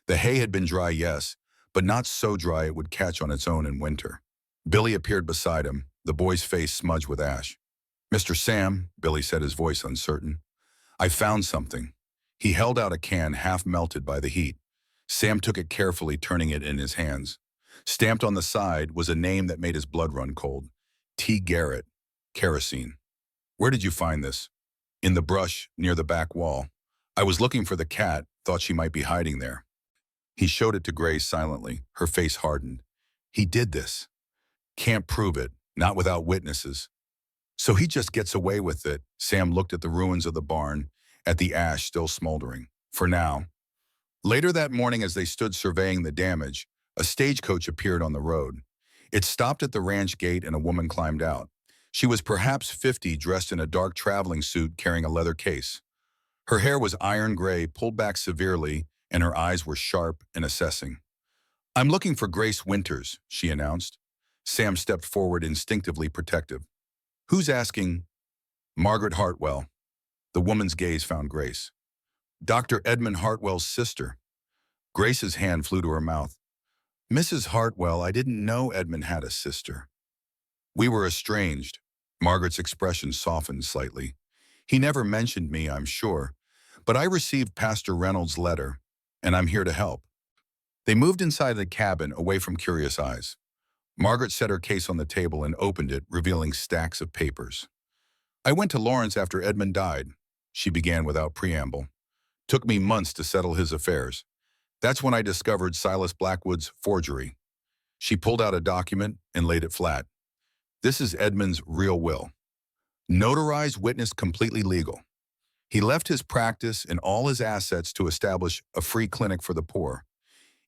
The hay had been dry, yes, but not so dry it would catch on its own in winter. Billy appeared beside him, the boy's face smudged with ash. "Mr. Sam," Billy said, his voice uncertain, "I found something." He held out a can half melted by the heat. Sam took it carefully, turning it in his hands. Stamped on the side was a name that made his blood run cold. T. Garrett, kerosene. "Where did you find this?" "In the brush, near the back wall. I was looking for the cat, thought she might be hiding there." He showed it to Grace silently, her face hardened. "He did this. Can't prove it, not without witnesses. So he just gets away with it." Sam looked at the ruins of the barn, at the ash still smoldering. "For now." Later that morning, as they stood surveying the damage, a stagecoach appeared on the road. It stopped at the ranch gate and a woman climbed out. She was perhaps 50, dressed in a dark traveling suit carrying a leather case. Her hair was iron gray, pulled back severely, and her eyes were sharp and assessing. "I'm looking for Grace Winters," she announced. Sam stepped forward, instinctively protective. "Who's asking?" "Margaret Hartwell." The woman's gaze found Grace. "Dr. Edmund Hartwell's sister." Grace's hand flew to her mouth. "Mrs. Hartwell, I didn't know Edmund had a sister." "We were estranged." Margaret's expression softened slightly. "He never mentioned me, I'm sure. But I received Pastor Reynolds' letter, and I'm here to help." They moved inside the cabin, away from curious eyes. Margaret set her case on the table and opened it, revealing stacks of papers. "I went to Lawrence after Edmund died," she began without preamble. "Took me months to settle his affairs. That's when I discovered Silas Blackwood's forgery." She pulled out a document and laid it flat. "This is Edmund's real will. Notarized, witnessed, completely legal. He left his practice and all his assets to establish a free clinic for the poor.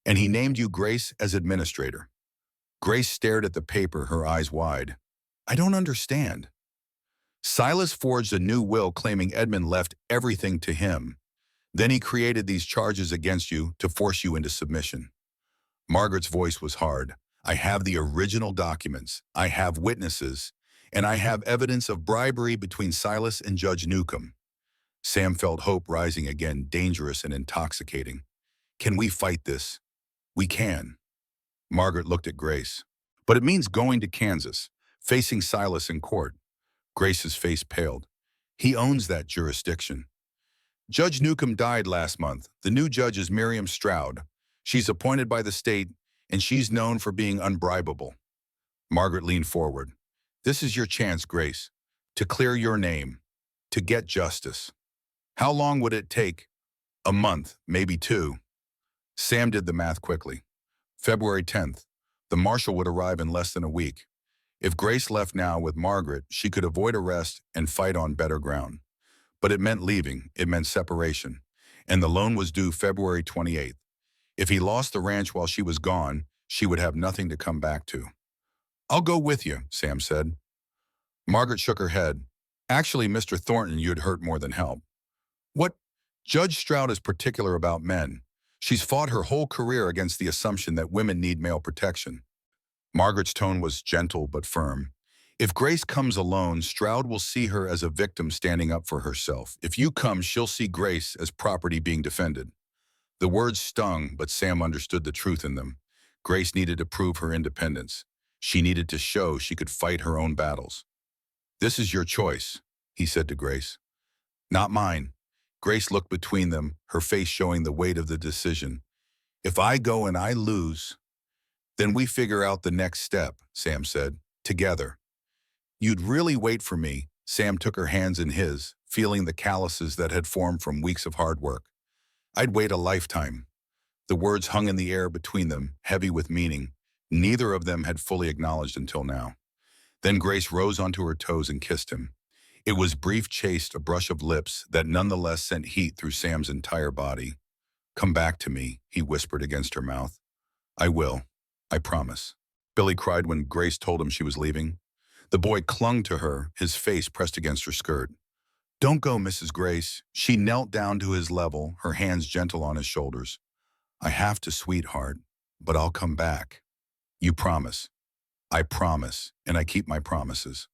And he named you Grace as administrator." Grace stared at the paper, her eyes wide. "I don't understand." "Silas forged a new will claiming Edmund left everything to him. Then he created these charges against you to force you into submission." Margaret's voice was hard. "I have the original documents, I have witnesses, and I have evidence of bribery between Silas and Judge Newcomb." Sam felt hope rising again, dangerous and intoxicating. "Can we fight this?" "We can." Margaret looked at Grace. "But it means going to Kansas, facing Silas in court." Grace's face paled. "He owns that jurisdiction." "Judge Newcomb died last month. The new judge is Miriam Stroud. She's appointed by the state, and she's known for being unbribable." Margaret leaned forward. "This is your chance, Grace, to clear your name, to get justice." "How long would it take?" "A month, maybe 2. Sam did the math quickly. February 10th. The marshal would arrive in less than a week. If Grace left now with Margaret, she could avoid arrest and fight on better ground. But it meant leaving, it meant separation. And the loan was due February 28th. If he lost the ranch while she was gone, she would have nothing to come back to. "I'll go with you," Sam said. Margaret shook her head. "Actually, Mr. Thornton, you'd hurt more than help." "What?" "Judge Stroud is particular about men. She's fought her whole career against the assumption that women need male protection." Margaret's tone was gentle but firm. "If Grace comes alone, Stroud will see her as a victim standing up for herself. If you come, she'll see Grace as property being defended." The words stung, but Sam understood the truth in them. Grace needed to prove her independence. She needed to show she could fight her own battles. "This is your choice," he said to Grace. "Not mine." Grace looked between them, her face showing the weight of the decision. "If I go and I lose, then we figure out the next step," Sam said, "together." "You'd really wait for me." Sam took her hands in his, feeling the calluses that had formed from weeks of hard work. "I'd wait a lifetime." The words hung in the air between them, heavy with meaning. Neither of them had fully acknowledged until now. Then Grace rose onto her toes and kissed him. It was brief, chaste, a brush of lips that nonetheless sent heat through Sam's entire body. "Come back to me," he whispered against her mouth. "I will. I promise." Billy cried when Grace told him she was leaving. The boy clung to her, his face pressed against her skirt. "Don't go, Mrs. Grace." She knelt down to his level, her hands gentle on his shoulders. "I have to, sweetheart, but I'll come back." "You promise." "I promise, and I keep my promises."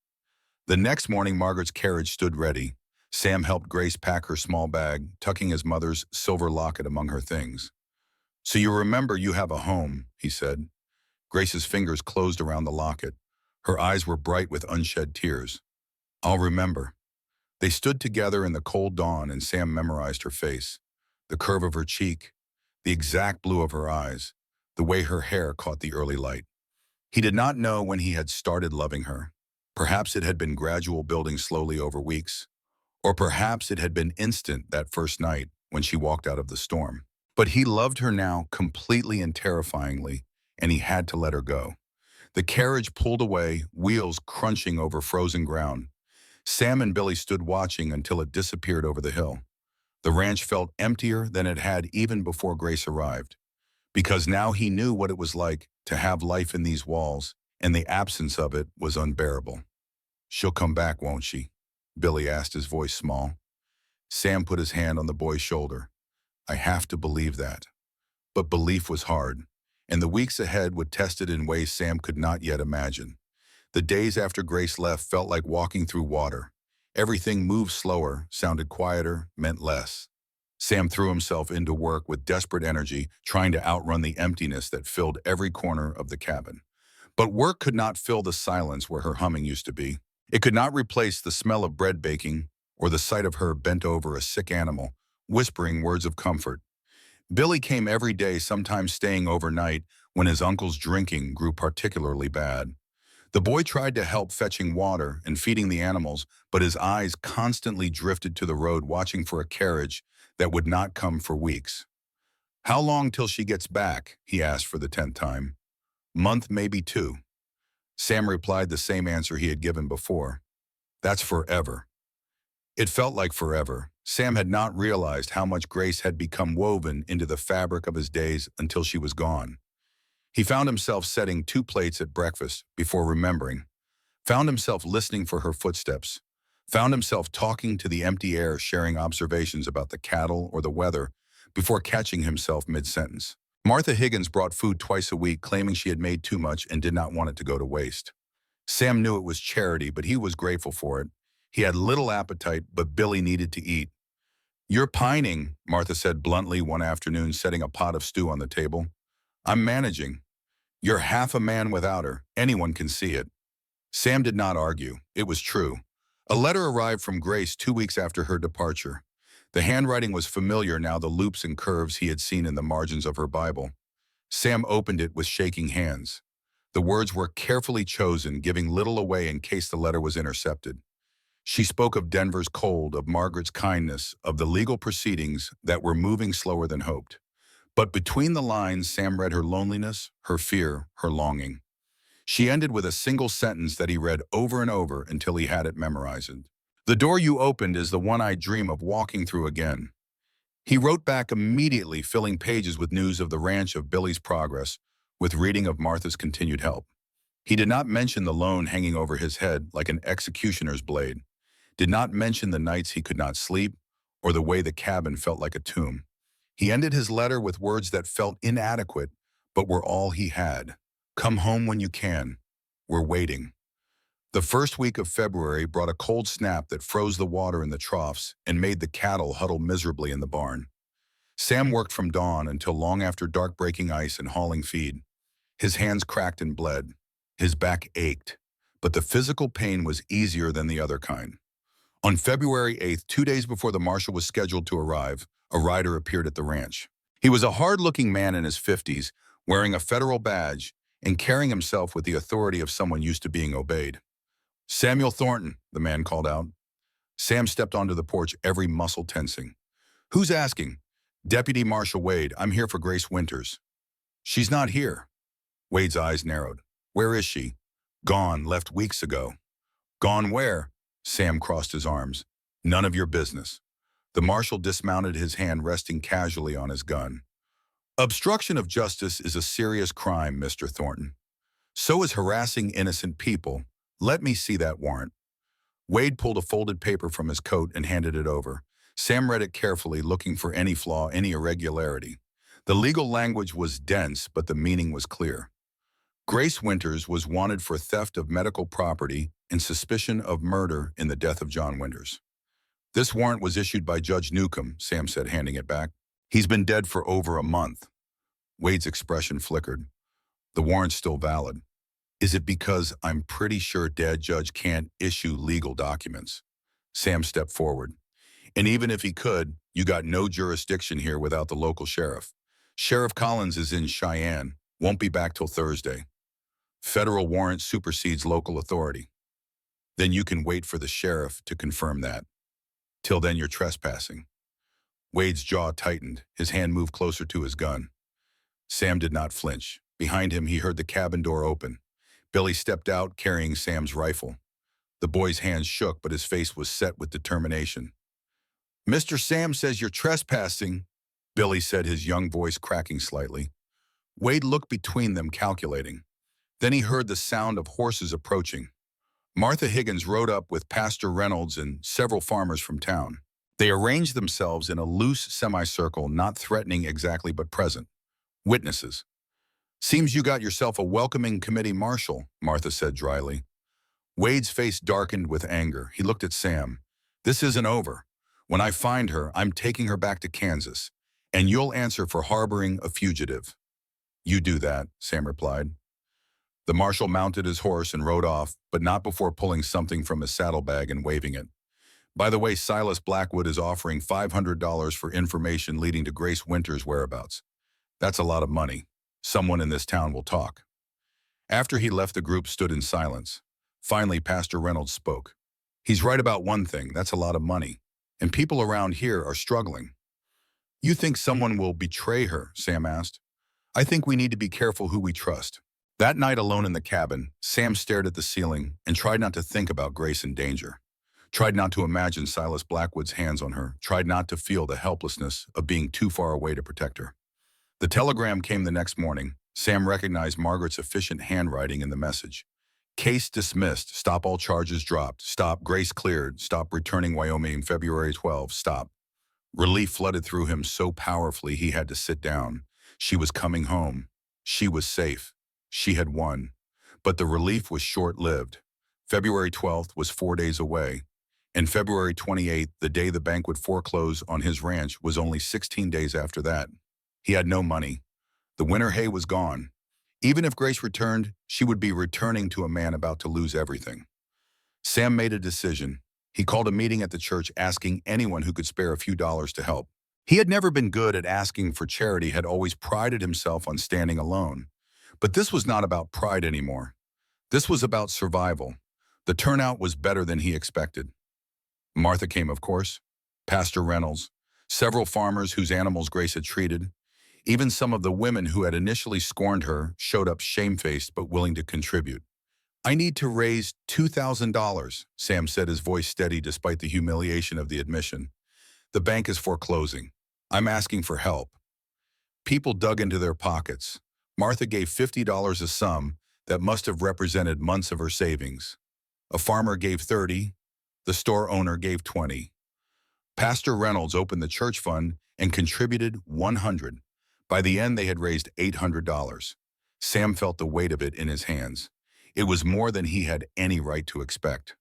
The next morning, Margaret's carriage stood ready. Sam helped Grace pack her small bag, tucking his mother's silver locket among her things. "So you remember you have a home," he said. Grace's fingers closed around the locket. Her eyes were bright with unshed tears. I'll remember. They stood together in the cold dawn and Sam memorized her face. The curve of her cheek, the exact blue of her eyes, the way her hair caught the early light. He did not know when he had started loving her. Perhaps it had been gradual, building slowly over weeks. Or perhaps it had been instant that first night when she walked out of the storm. But he loved her now completely and terrifyingly, and he had to let her go. The carriage pulled away, wheels crunching over frozen ground. Sam and Billy stood watching until it disappeared over the hill. The ranch felt emptier than it had even before Grace arrived, because now he knew what it was like to have life in these walls, and the absence of it was unbearable. She'll come back, won't she? Billy asked, his voice small. Sam put his hand on the boy's shoulder. I have to believe that. But belief was hard, and the weeks ahead would test it in ways Sam could not yet imagine. The days after Grace left felt like walking through water. Everything moved slower, sounded quieter, meant less. Sam threw himself into work with desperate energy, trying to outrun the emptiness that filled every corner of the cabin. But work could not fill the silence where her humming used to be. It could not replace the smell of bread baking or the sight of her bent over a sick animal, whispering words of comfort. Billy came every day, sometimes staying overnight when his uncle's drinking grew particularly bad. The boy tried to help fetching water and feeding the animals, but his eyes constantly drifted to the road, watching for a carriage that would not come for weeks. How long till she gets back? He asked for the 10th time. Month, maybe 2. Sam replied the same answer he had given before. That's forever. It felt like forever. Sam had not realized how much Grace had become woven into the fabric of his days until she was gone. He found himself setting 2 plates at breakfast before remembering, found himself listening for her footsteps, found himself talking to the empty air, sharing observations about the cattle or the weather before catching himself mid-sentence. Martha Higgins brought food twice a week, claiming she had made too much and did not want it to go to waste. Sam knew it was charity, but he was grateful for it. He had little appetite, but Billy needed to eat. You're pining, Martha said bluntly one afternoon, setting a pot of stew on the table. I'm managing. You're half a man without her. Anyone can see it. Sam did not argue. It was true. A letter arrived from Grace 2 weeks after her departure. The handwriting was familiar now, the loops and curves he had seen in the margins of her Bible. Sam opened it with shaking hands. The words were carefully chosen, giving little away in case the letter was intercepted. She spoke of Denver's cold, of Margaret's kindness, of the legal proceedings that were moving slower than hoped. But between the lines, Sam read her loneliness, her fear, her longing. She ended with a single sentence that he read over and over until he had it memorized. The door you opened is the one I dream of walking through again. He wrote back immediately, filling pages with news of the ranch, of Billy's progress, with reading of Martha's continued help. He did not mention the loan hanging over his head like an executioner's blade, did not mention the nights he could not sleep, or the way the cabin felt like a tomb. He ended his letter with words that felt inadequate, but were all he had. Come home when you can. We're waiting. The first week of February brought a cold snap that froze the water in the troughs and made the cattle huddle miserably in the barn. Sam worked from dawn until long after dark, breaking ice and hauling feed. His hands cracked and bled. His back ached, but the physical pain was easier than the other kind. On February 8th, 2 days before the marshal was scheduled to arrive, a rider appeared at the ranch. He was a hard-looking man in his 50s, wearing a federal badge and carrying himself with the authority of someone used to being obeyed. Samuel Thornton, the man called out. Sam stepped onto the porch, every muscle tensing. Who's asking? Deputy Marshal Wade, I'm here for Grace Winters. She's not here. Wade's eyes narrowed. Where is she? Gone, left weeks ago. Gone where? Sam crossed his arms. None of your business. The marshal dismounted, his hand resting casually on his gun. Obstruction of justice is a serious crime, Mr. Thornton. So is harassing innocent people. Let me see that warrant. Wade pulled a folded paper from his coat and handed it over. Sam read it carefully, looking for any flaw, any irregularity. The legal language was dense, but the meaning was clear. Grace Winters was wanted for theft of medical property and suspicion of murder in the death of John Winters. This warrant was issued by Judge Newcomb, Sam said, handing it back. He's been dead for over a month. Wade's expression flickered. The warrant's still valid. Is it because I'm pretty sure Dad Judge can't issue legal documents? Sam stepped forward. And even if he could, you got no jurisdiction here without the local sheriff. Sheriff Collins is in Cheyenne, won't be back till Thursday. Federal warrant supersedes local authority. Then you can wait for the sheriff to confirm that. Till then, you're trespassing. Wade's jaw tightened, his hand moved closer to his gun. Sam did not flinch. Behind him, he heard the cabin door open. Billy stepped out, carrying Sam's rifle. The boy's hands shook, but his face was set with determination. "Mr. Sam says you're trespassing," Billy said, his young voice cracking slightly. Wade looked between them, calculating. Then he heard the sound of horses approaching. Martha Higgins rode up with Pastor Reynolds and several farmers from town. They arranged themselves in a loose semicircle, not threatening exactly but present. Witnesses. "Seems you got yourself a welcoming committee marshal," Martha said dryly. Wade's face darkened with anger. He looked at Sam. "This isn't over. When I find her, I'm taking her back to Kansas, and you'll answer for harboring a fugitive." "You do that," Sam replied. The marshal mounted his horse and rode off, but not before pulling something from his saddlebag and waving it. "By the way, Silas Blackwood is offering $500 for information leading to Grace Winter's whereabouts. That's a lot of money. Someone in this town will talk." After he left, the group stood in silence. Finally, Pastor Reynolds spoke. "He's right about one thing. That's a lot of money. And people around here are struggling." "You think someone will betray her?" Sam asked. "I think we need to be careful who we trust." That night alone in the cabin, Sam stared at the ceiling and tried not to think about Grace in danger. Tried not to imagine Silas Blackwood's hands on her. Tried not to feel the helplessness of being too far away to protect her. The telegram came the next morning. Sam recognized Margaret's efficient handwriting in the message. "Case dismissed. Stop all charges dropped. Stop. Grace cleared. Stop returning Wyoming February 12. Stop." Relief flooded through him so powerfully he had to sit down. She was coming home. She was safe. She had won. But the relief was short-lived. February 12th was 4 days away. And February 28th, the day the bank would foreclose on his ranch, was only 16 days after that. He had no money. The winter hay was gone. Even if Grace returned, she would be returning to a man about to lose everything. Sam made a decision. He called a meeting at the church, asking anyone who could spare a few dollars to help. He had never been good at asking for charity, had always prided himself on standing alone. But this was not about pride anymore. This was about survival. The turnout was better than he expected. Martha came, of course. Pastor Reynolds. Several farmers whose animals Grace had treated. Even some of the women who had initially scorned her showed up shamefaced but willing to contribute. "I need to raise $2,000, Sam said, his voice steady despite the humiliation of the admission. "The bank is foreclosing. I'm asking for help." People dug into their pockets. Martha gave $50, a sum that must have represented months of her savings. A farmer gave $30. The store owner gave $20. Pastor Reynolds opened the church fund and contributed $100. By the end, they had raised $800. Sam felt the weight of it in his hands. It was more than he had any right to expect.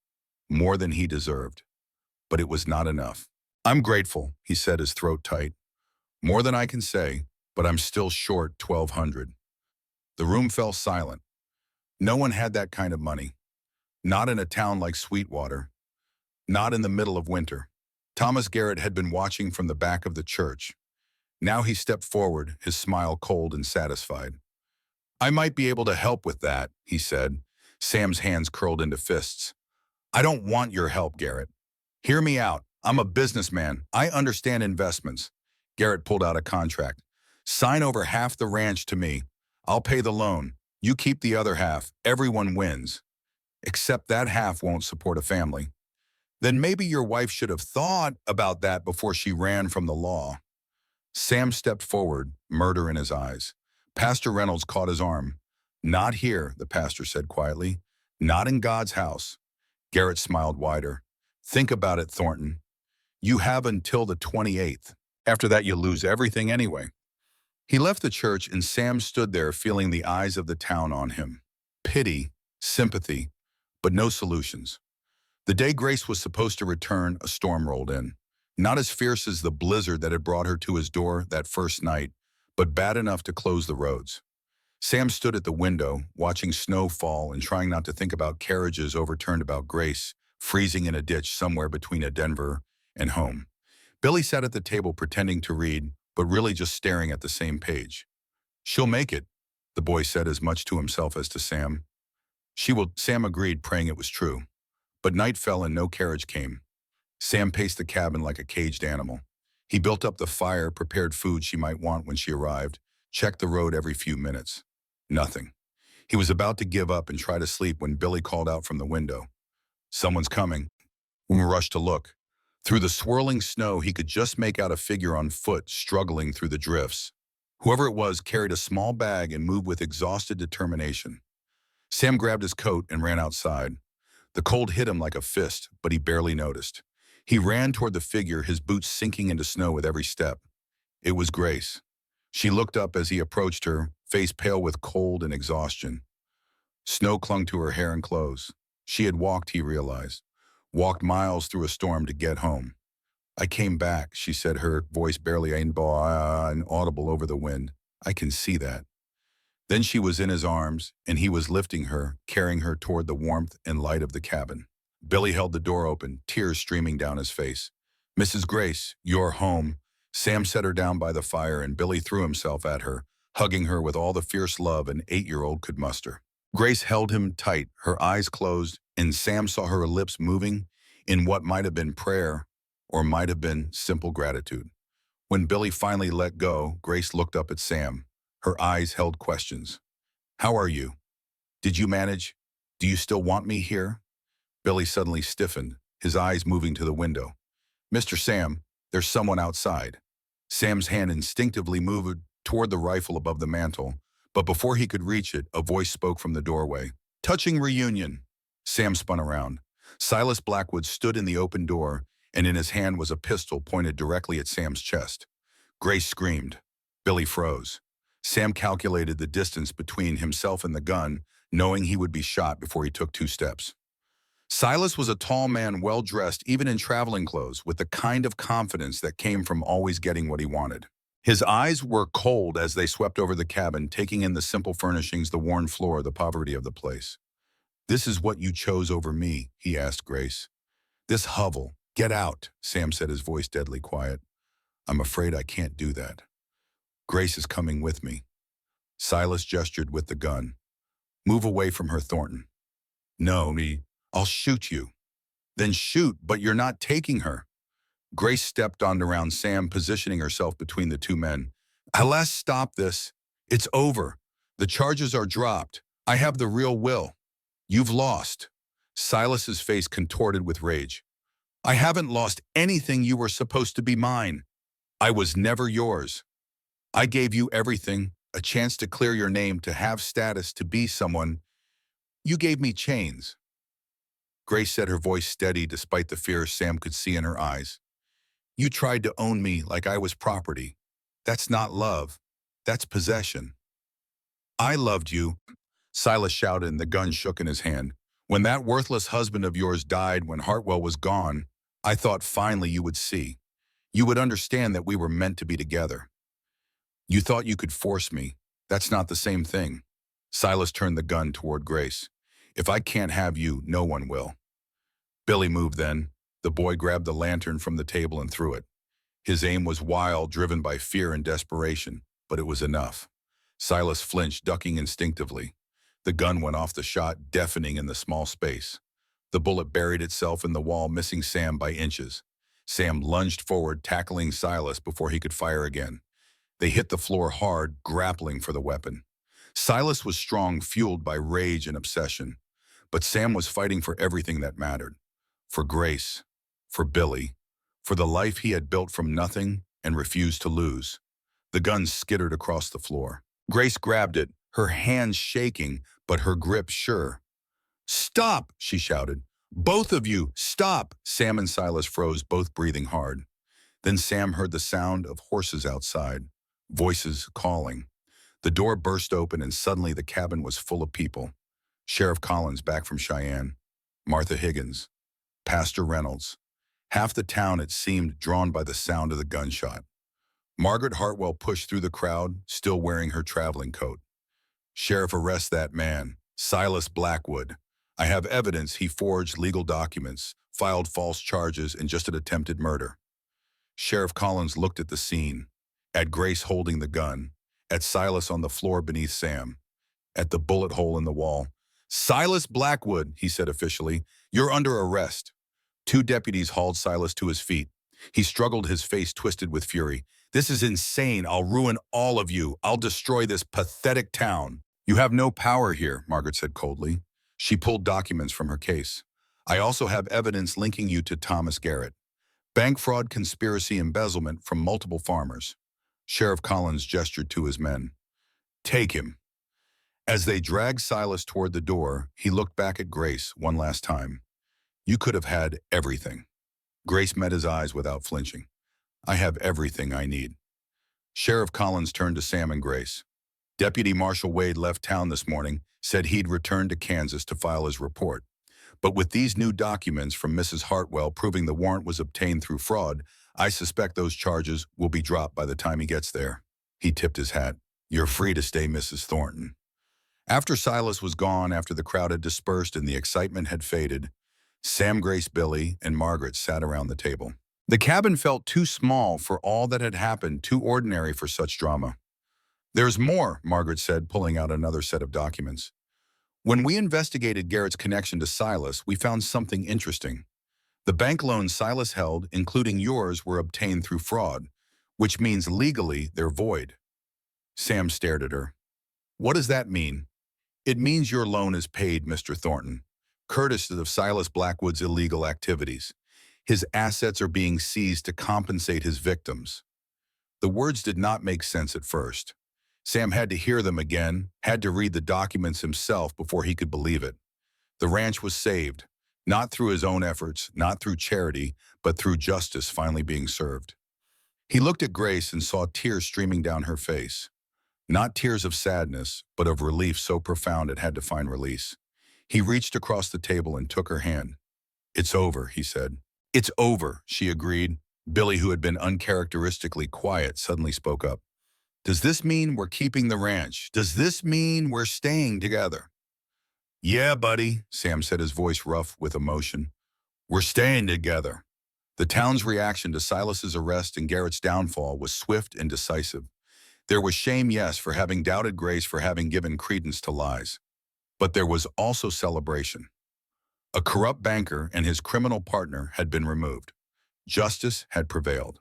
More than he deserved. But it was not enough. "I'm grateful," he said, his throat tight. "More than I can say, but I'm still short $1,200. The room fell silent. No one had that kind of money. Not in a town like Sweetwater. Not in the middle of winter. Thomas Garrett had been watching from the back of the church. Now he stepped forward, his smile cold and satisfied. "I might be able to help with that," he said. Sam's hands curled into fists. "I don't want your help, Garrett. Hear me out. I'm a businessman. I understand investments." Garrett pulled out a contract. "Sign over half the ranch to me. I'll pay the loan. You keep the other half. Everyone wins. Except that half won't support a family." "Then maybe your wife should have thought about that before she ran from the law." Sam stepped forward, murder in his eyes. Pastor Reynolds caught his arm. "Not here," the pastor said quietly. "Not in God's house." Garrett smiled wider. "Think about it, Thornton. You have until the 28th. After that, you lose everything anyway." He left the church, and Sam stood there feeling the eyes of the town on him. Pity, sympathy, but no solutions. The day Grace was supposed to return, a storm rolled in. Not as fierce as the blizzard that had brought her to his door that first night, but bad enough to close the roads. Sam stood at the window, watching snow fall and trying not to think about carriages overturned about Grace, freezing in a ditch somewhere between a Denver and home. Billy sat at the table pretending to read, but really just staring at the same page. "She'll make it," the boy said as much to himself as to Sam. "She will," Sam agreed, praying it was true. But night fell and no carriage came. Sam paced the cabin like a caged animal. He built up the fire, prepared food she might want when she arrived, checked the road every few minutes. Nothing. He was about to give up and try to sleep when Billy called out from the window. "Someone's coming." We rushed to look. Through the swirling snow, he could just make out a figure on foot struggling through the drifts. Whoever it was carried a small bag and moved with exhausted determination. Sam grabbed his coat and ran outside. The cold hit him like a fist, but he barely noticed. He ran toward the figure, his boots sinking into snow with every step. It was Grace. She looked up as he approached her, face pale with cold and exhaustion. Snow clung to her hair and clothes. She had walked, he realized. Walked miles through a storm to get home. "I came back," she said, her voice barely audible over the wind. "I can see that." Then she was in his arms, and he was lifting her, carrying her toward the warmth and light of the cabin. Billy held the door open, tears streaming down his face. "Mrs. Grace, you're home." Sam set her down by the fire, and Billy threw himself at her, hugging her with all the fierce love an 8-year-old could muster. Grace held him tight, her eyes closed, and Sam saw her lips moving in what might have been prayer or might have been simple gratitude. When Billy finally let go, Grace looked up at Sam. Her eyes held questions. "How are you? Did you manage? Do you still want me here?" Billy suddenly stiffened, his eyes moving to the window. "Mr. Sam, there's someone outside." Sam's hand instinctively moved toward the rifle above the mantel, but before he could reach it, a voice spoke from the doorway. "Touching reunion." Sam spun around. Silas Blackwood stood in the open door, and in his hand was a pistol pointed directly at Sam's chest. Grace screamed. Billy froze. Sam calculated the distance between himself and the gun, knowing he would be shot before he took 2 steps. Silas was a tall man, well-dressed, even in traveling clothes, with the kind of confidence that came from always getting what he wanted. His eyes were cold as they swept over the cabin, taking in the simple furnishings, the worn floor, the poverty of the place. "This is what you chose over me?" he asked Grace. "This hovel. Get out," Sam said, his voice deadly quiet. "I'm afraid I can't do that. Grace is coming with me." Silas gestured with the gun. "Move away from her, Thornton." "No, I'll shoot you." "Then shoot, but you're not taking her." Grace stepped on around Sam, positioning herself between the two men. "Let's stop this. It's over. The charges are dropped. I have the real Will. You've lost." Silas's face contorted with rage. "I haven't lost anything. You were supposed to be mine. I was never yours. I gave you everything, a chance to clear your name, to have status, to be someone. You gave me chains." Grace said, her voice steady despite the fear Sam could see in her eyes. "You tried to own me like I was property. That's not love. That's possession." "I loved you," Silas shouted, and the gun shook in his hand. "When that worthless husband of yours died, when Hartwell was gone, I thought finally you would see. You would understand that we were meant to be together. You thought you could force me. That's not the same thing." Silas turned the gun toward Grace. "If I can't have you, no one will." Billy moved then. The boy grabbed the lantern from the table and threw it. His aim was wild, driven by fear and desperation, but it was enough. Silas flinched, ducking instinctively. The gun went off, the shot deafening in the small space. The bullet buried itself in the wall, missing Sam by inches. Sam lunged forward, tackling Silas before he could fire again. They hit the floor hard, grappling for the weapon. Silas was strong, fueled by rage and obsession. But Sam was fighting for everything that mattered. For Grace, for Billy, for the life he had built from nothing and refused to lose. The gun skittered across the floor. Grace grabbed it, her hands shaking, but her grip sure. "Stop!" she shouted. "Both of you, stop!" Sam and Silas froze, both breathing hard. Then Sam heard the sound of horses outside, voices calling. The door burst open, and suddenly the cabin was full of people. Sheriff Collins, back from Cheyenne. Martha Higgins. Pastor Reynolds. Half the town, it seemed, drawn by the sound of the gunshot. Margaret Hartwell pushed through the crowd, still wearing her traveling coat. Sheriff, arrest that man, Silas Blackwood. I have evidence he forged legal documents, filed false charges, and just attempted murder. Sheriff Collins looked at the scene, at Grace holding the gun, at Silas on the floor beneath Sam, at the bullet hole in the wall. Silas Blackwood, he said officially, you're under arrest. Two deputies hauled Silas to his feet. He struggled, his face twisted with fury. This is insane. I'll ruin all of you. I'll destroy this pathetic town. You have no power here, Margaret said coldly. She pulled documents from her case. I also have evidence linking you to Thomas Garrett. Bank fraud, conspiracy, embezzlement from multiple farmers. Sheriff Collins gestured to his men. Take him. As they dragged Silas toward the door, he looked back at Grace one last time. You could have had everything. Grace met his eyes without flinching. I have everything I need. Sheriff Collins turned to Sam and Grace. Deputy Marshal Wade left town this morning, said he'd returned to Kansas to file his report. But with these new documents from Mrs. Hartwell proving the warrant was obtained through fraud, I suspect those charges will be dropped by the time he gets there. He tipped his hat. You're free to stay, Mrs. Thornton. After Silas was gone, after the crowd had dispersed and the excitement had faded, Sam, Grace, Billy, and Margaret sat around the table. The cabin felt too small for all that had happened, too ordinary for such drama. There's more, Margaret said, pulling out another set of documents. When we investigated Garrett's connection to Silas, we found something interesting. The bank loans Silas held, including yours, were obtained through fraud, which means legally they're void. Sam stared at her. What does that mean? It means your loan is paid, Mr. Thornton, courtesy of Silas Blackwood's illegal activities. His assets are being seized to compensate his victims. The words did not make sense at first. Sam had to hear them again, had to read the documents himself before he could believe it. The ranch was saved, not through his own efforts, not through charity, but through justice finally being served. He looked at Grace and saw tears streaming down her face. Not tears of sadness, but of relief so profound it had to find release. He reached across the table and took her hand. It's over, he said. It's over, she agreed. Billy, who had been uncharacteristically quiet, suddenly spoke up. Does this mean we're keeping the ranch? Does this mean we're staying together? Yeah, buddy, Sam said, his voice rough with emotion. We're staying together. The town's reaction to Silas's arrest and Garrett's downfall was swift and decisive. There was shame, yes, for having doubted Grace, for having given credence to lies. But there was also celebration. A corrupt banker and his criminal partner had been removed. Justice had prevailed.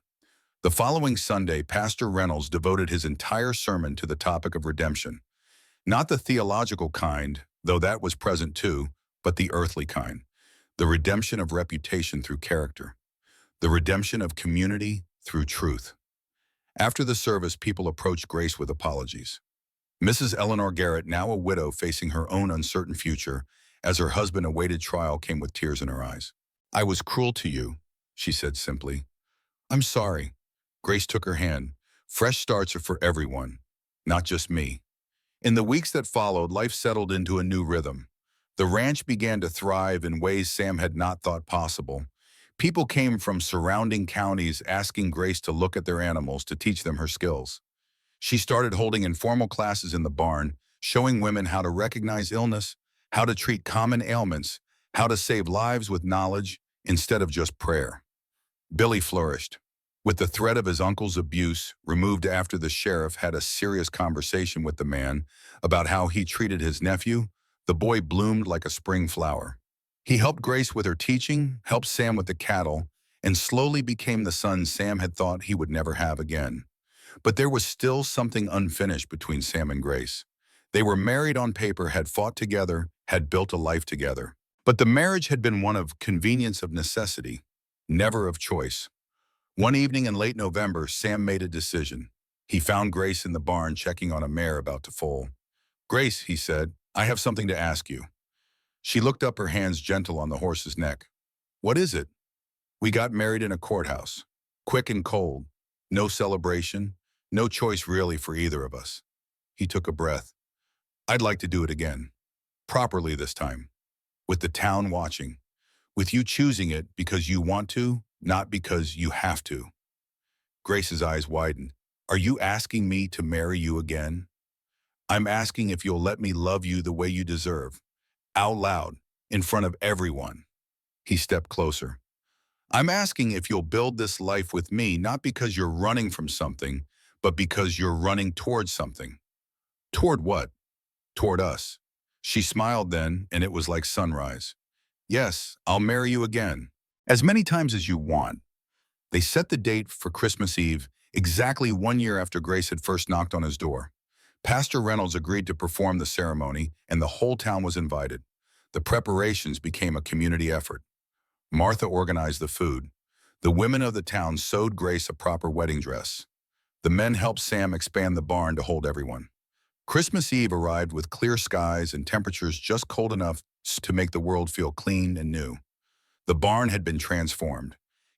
The following Sunday, Pastor Reynolds devoted his entire sermon to the topic of redemption. Not the theological kind, though that was present too, but the earthly kind. The redemption of reputation through character. The redemption of community through truth. After the service, people approached Grace with apologies. Mrs. Eleanor Garrett, now a widow facing her own uncertain future, as her husband awaited trial, came with tears in her eyes. I was cruel to you, she said simply. I'm sorry. Grace took her hand. Fresh starts are for everyone, not just me. In the weeks that followed, life settled into a new rhythm. The ranch began to thrive in ways Sam had not thought possible. People came from surrounding counties asking Grace to look at their animals to teach them her skills. She started holding informal classes in the barn, showing women how to recognize illness, how to treat common ailments, how to save lives with knowledge instead of just prayer. Billy flourished. With the threat of his uncle's abuse removed after the sheriff had a serious conversation with the man about how he treated his nephew, the boy bloomed like a spring flower. He helped Grace with her teaching, helped Sam with the cattle, and slowly became the son Sam had thought he would never have again. But there was still something unfinished between Sam and Grace. They were married on paper, had fought together, had built a life together. But the marriage had been one of convenience, of necessity, never of choice. One evening in late November, Sam made a decision. He found Grace in the barn checking on a mare about to foal. Grace, he said, I have something to ask you. She looked up, her hands gentle on the horse's neck. What is it? We got married in a courthouse. Quick and cold. No celebration. No choice really for either of us. He took a breath. I'd like to do it again. Properly this time. With the town watching. With you choosing it because you want to, not because you have to. Grace's eyes widened. Are you asking me to marry you again? I'm asking if you'll let me love you the way you deserve, out loud, in front of everyone. He stepped closer. I'm asking if you'll build this life with me, not because you're running from something, but because you're running towards something. Toward what? Toward us. She smiled then, and it was like sunrise. Yes, I'll marry you again. As many times as you want. They set the date for Christmas Eve, exactly 1 year after Grace had first knocked on his door. Pastor Reynolds agreed to perform the ceremony, and the whole town was invited. The preparations became a community effort. Martha organized the food. The women of the town sewed Grace a proper wedding dress. The men helped Sam expand the barn to hold everyone. Christmas Eve arrived with clear skies and temperatures just cold enough to make the world feel clean and new. The barn had been transformed.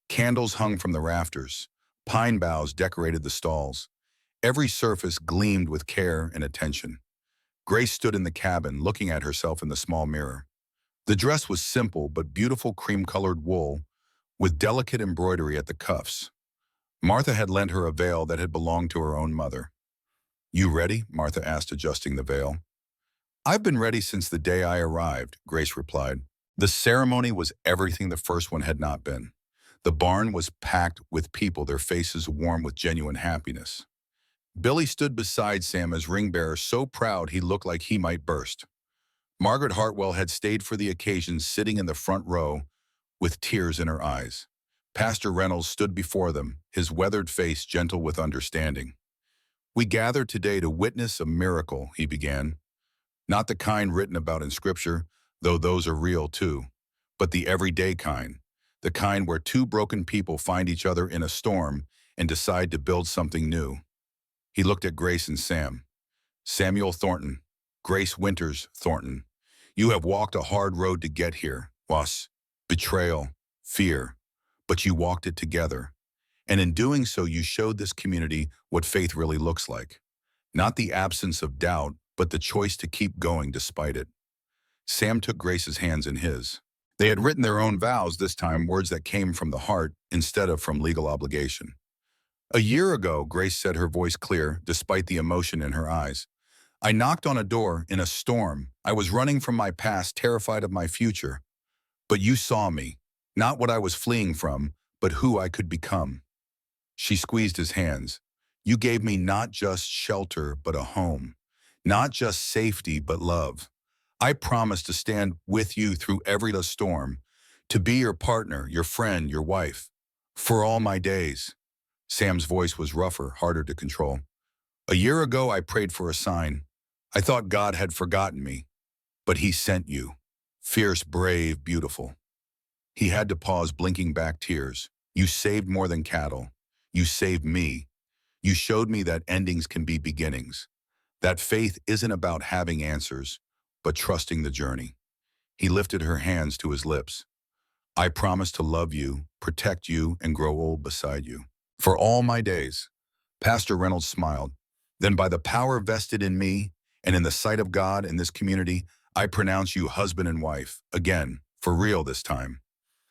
Candles hung from the rafters. Pine boughs decorated the stalls. Every surface gleamed with care and attention. Grace stood in the cabin, looking at herself in the small mirror. The dress was simple but beautiful cream-colored wool with delicate embroidery at the cuffs. Martha had lent her a veil that had belonged to her own mother. You ready? Martha asked, adjusting the veil. I've been ready since the day I arrived, Grace replied. The ceremony was everything the first one had not been. The barn was packed with people, their faces warm with genuine happiness. Billy stood beside Sam as ring bearer, so proud he looked like he might burst. Margaret Hartwell had stayed for the occasion, sitting in the front row with tears in her eyes. Pastor Reynolds stood before them, his weathered face gentle with understanding. We gathered today to witness a miracle, he began. Not the kind written about in Scripture, though those are real too, but the everyday kind, the kind where two broken people find each other in a storm and decide to build something new. He looked at Grace and Sam. Samuel Thornton, Grace Winters Thornton, you have walked a hard road to get here, loss, betrayal, fear, but you walked it together. And in doing so, you showed this community what faith really looks like. Not the absence of doubt, but the choice to keep going despite it. Sam took Grace's hands in his. They had written their own vows, this time words that came from the heart instead of from legal obligation. A year ago, Grace said, her voice clear, despite the emotion in her eyes. I knocked on a door in a storm. I was running from my past, terrified of my future. But you saw me, not what I was fleeing from, but who I could become. She squeezed his hands. You gave me not just shelter, but a home. Not just safety, but love. I promise to stand with you through every storm, to be your partner, your friend, your wife, for all my days. Sam's voice was rougher, harder to control. A year ago, I prayed for a sign. I thought God had forgotten me, but he sent you. Fierce, brave, beautiful. He had to pause, blinking back tears. You saved more than cattle. You saved me. You showed me that endings can be beginnings. That faith isn't about having answers, but trusting the journey. He lifted her hands to his lips. I promise to love you, protect you, and grow old beside you. For all my days. Pastor Reynolds smiled. Then by the power vested in me, and in the sight of God and this community, I pronounce you husband and wife, again, for real this time.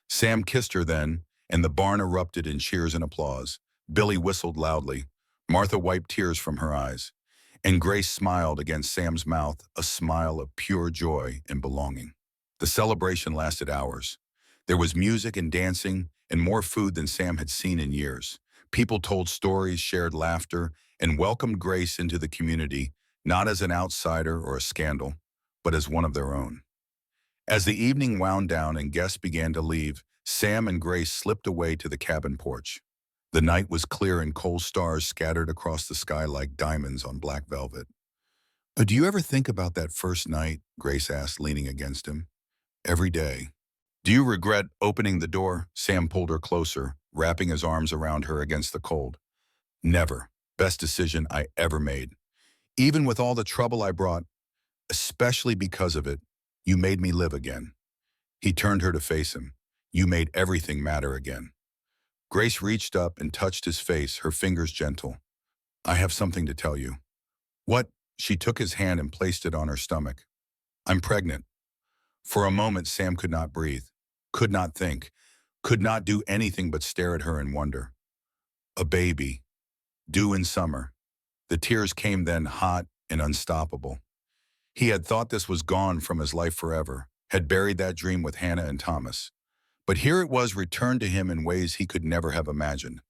Sam kissed her then, and the barn erupted in cheers and applause. Billy whistled loudly. Martha wiped tears from her eyes. And Grace smiled against Sam's mouth, a smile of pure joy and belonging. The celebration lasted hours. There was music and dancing, and more food than Sam had seen in years. People told stories, shared laughter, and welcomed Grace into the community, not as an outsider or a scandal, but as one of their own. As the evening wound down and guests began to leave, Sam and Grace slipped away to the cabin porch. The night was clear and cold stars scattered across the sky like diamonds on black velvet. Do you ever think about that first night? Grace asked, leaning against him. Every day. Do you regret opening the door? Sam pulled her closer, wrapping his arms around her against the cold. Never. Best decision I ever made. Even with all the trouble I brought, especially because of it, you made me live again. He turned her to face him. You made everything matter again. Grace reached up and touched his face, her fingers gentle. I have something to tell you. What? She took his hand and placed it on her stomach. I'm pregnant. For a moment, Sam could not breathe, could not think, could not do anything but stare at her in wonder. A baby, due in summer. The tears came then, hot, and unstoppable. He had thought this was gone from his life forever, had buried that dream with Hannah and Thomas. But here it was returned to him in ways he could never have imagined.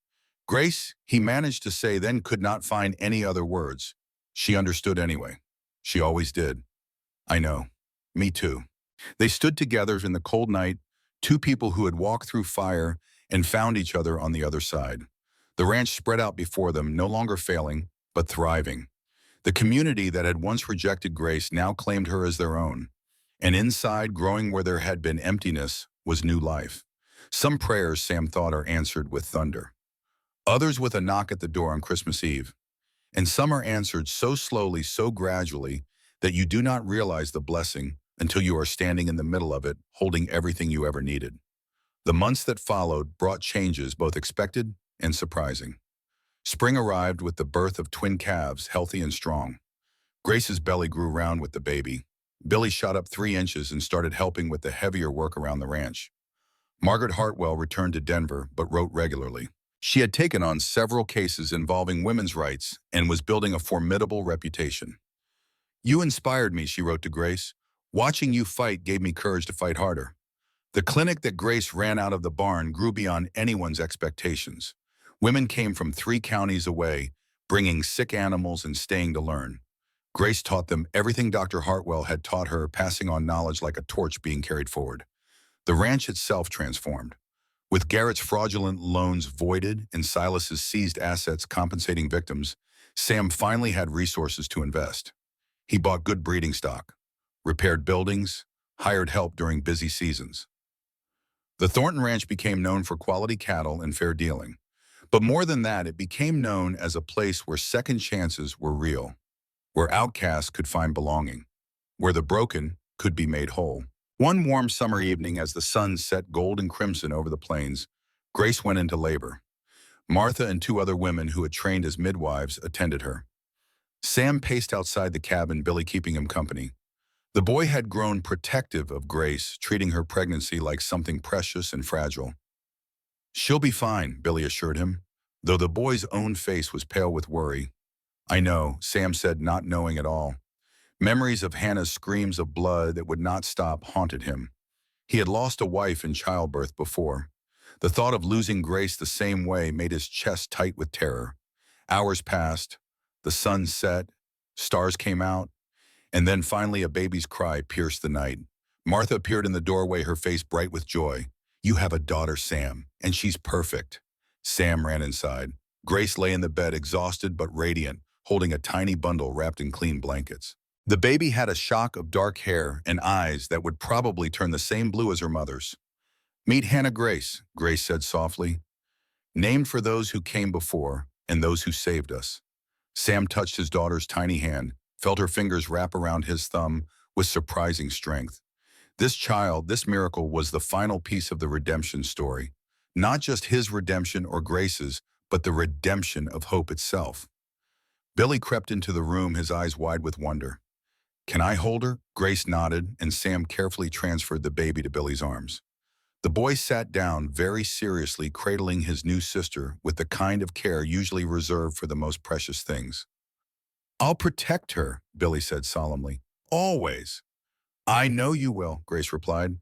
Grace, he managed to say, then could not find any other words. She understood anyway. She always did. I know. Me too. They stood together in the cold night, two people who had walked through fire and found each other on the other side. The ranch spread out before them, no longer failing, but thriving. The community that had once rejected Grace now claimed her as their own. And inside, growing where there had been emptiness, was new life. Some prayers, Sam thought, are answered with thunder. Others with a knock at the door on Christmas Eve. And some are answered so slowly, so gradually, that you do not realize the blessing until you are standing in the middle of it, holding everything you ever needed. The months that followed brought changes both expected and surprising. Spring arrived with the birth of twin calves, healthy and strong. Grace's belly grew round with the baby. Billy shot up 3 inches and started helping with the heavier work around the ranch. Margaret Hartwell returned to Denver, but wrote regularly. She had taken on several cases involving women's rights and was building a formidable reputation. "You inspired me," she wrote to Grace. "Watching you fight gave me courage to fight harder." The clinic that Grace ran out of the barn grew beyond anyone's expectations. Women came from 3 counties away, bringing sick animals and staying to learn. Grace taught them everything Dr. Hartwell had taught her, passing on knowledge like a torch being carried forward. The ranch itself transformed. With Garrett's fraudulent loans voided and Silas's seized assets compensating victims, Sam finally had resources to invest. He bought good breeding stock, repaired buildings, hired help during busy seasons. The Thornton Ranch became known for quality cattle and fair dealing. But more than that, it became known as a place where second chances were real, where outcasts could find belonging, where the broken could be made whole. One warm summer evening, as the sun set gold and crimson over the plains, Grace went into labor. Martha and 2 other women who had trained as midwives attended her. Sam paced outside the cabin, Billy keeping him company. The boy had grown protective of Grace, treating her pregnancy like something precious and fragile. "She'll be fine," Billy assured him, though the boy's own face was pale with worry. "I know," Sam said, not knowing at all. Memories of Hannah's screams of blood that would not stop haunted him. He had lost a wife in childbirth before. The thought of losing Grace the same way made his chest tight with terror. Hours passed, the sun set, stars came out, and then finally a baby's cry pierced the night. Martha appeared in the doorway, her face bright with joy. "You have a daughter, Sam, and she's perfect." Sam ran inside. Grace lay in the bed, exhausted but radiant, holding a tiny bundle wrapped in clean blankets. The baby had a shock of dark hair and eyes that would probably turn the same blue as her mother's. "Meet Hannah Grace," Grace said softly. "Named for those who came before and those who saved us." Sam touched his daughter's tiny hand, felt her fingers wrap around his thumb with surprising strength. This child, this miracle, was the final piece of the redemption story. Not just his redemption or Grace's, but the redemption of hope itself. Billy crept into the room, his eyes wide with wonder. "Can I hold her?" Grace nodded, and Sam carefully transferred the baby to Billy's arms. The boy sat down very seriously, cradling his new sister with the kind of care usually reserved for the most precious things. "I'll protect her," Billy said solemnly. "Always." "I know you will," Grace replied.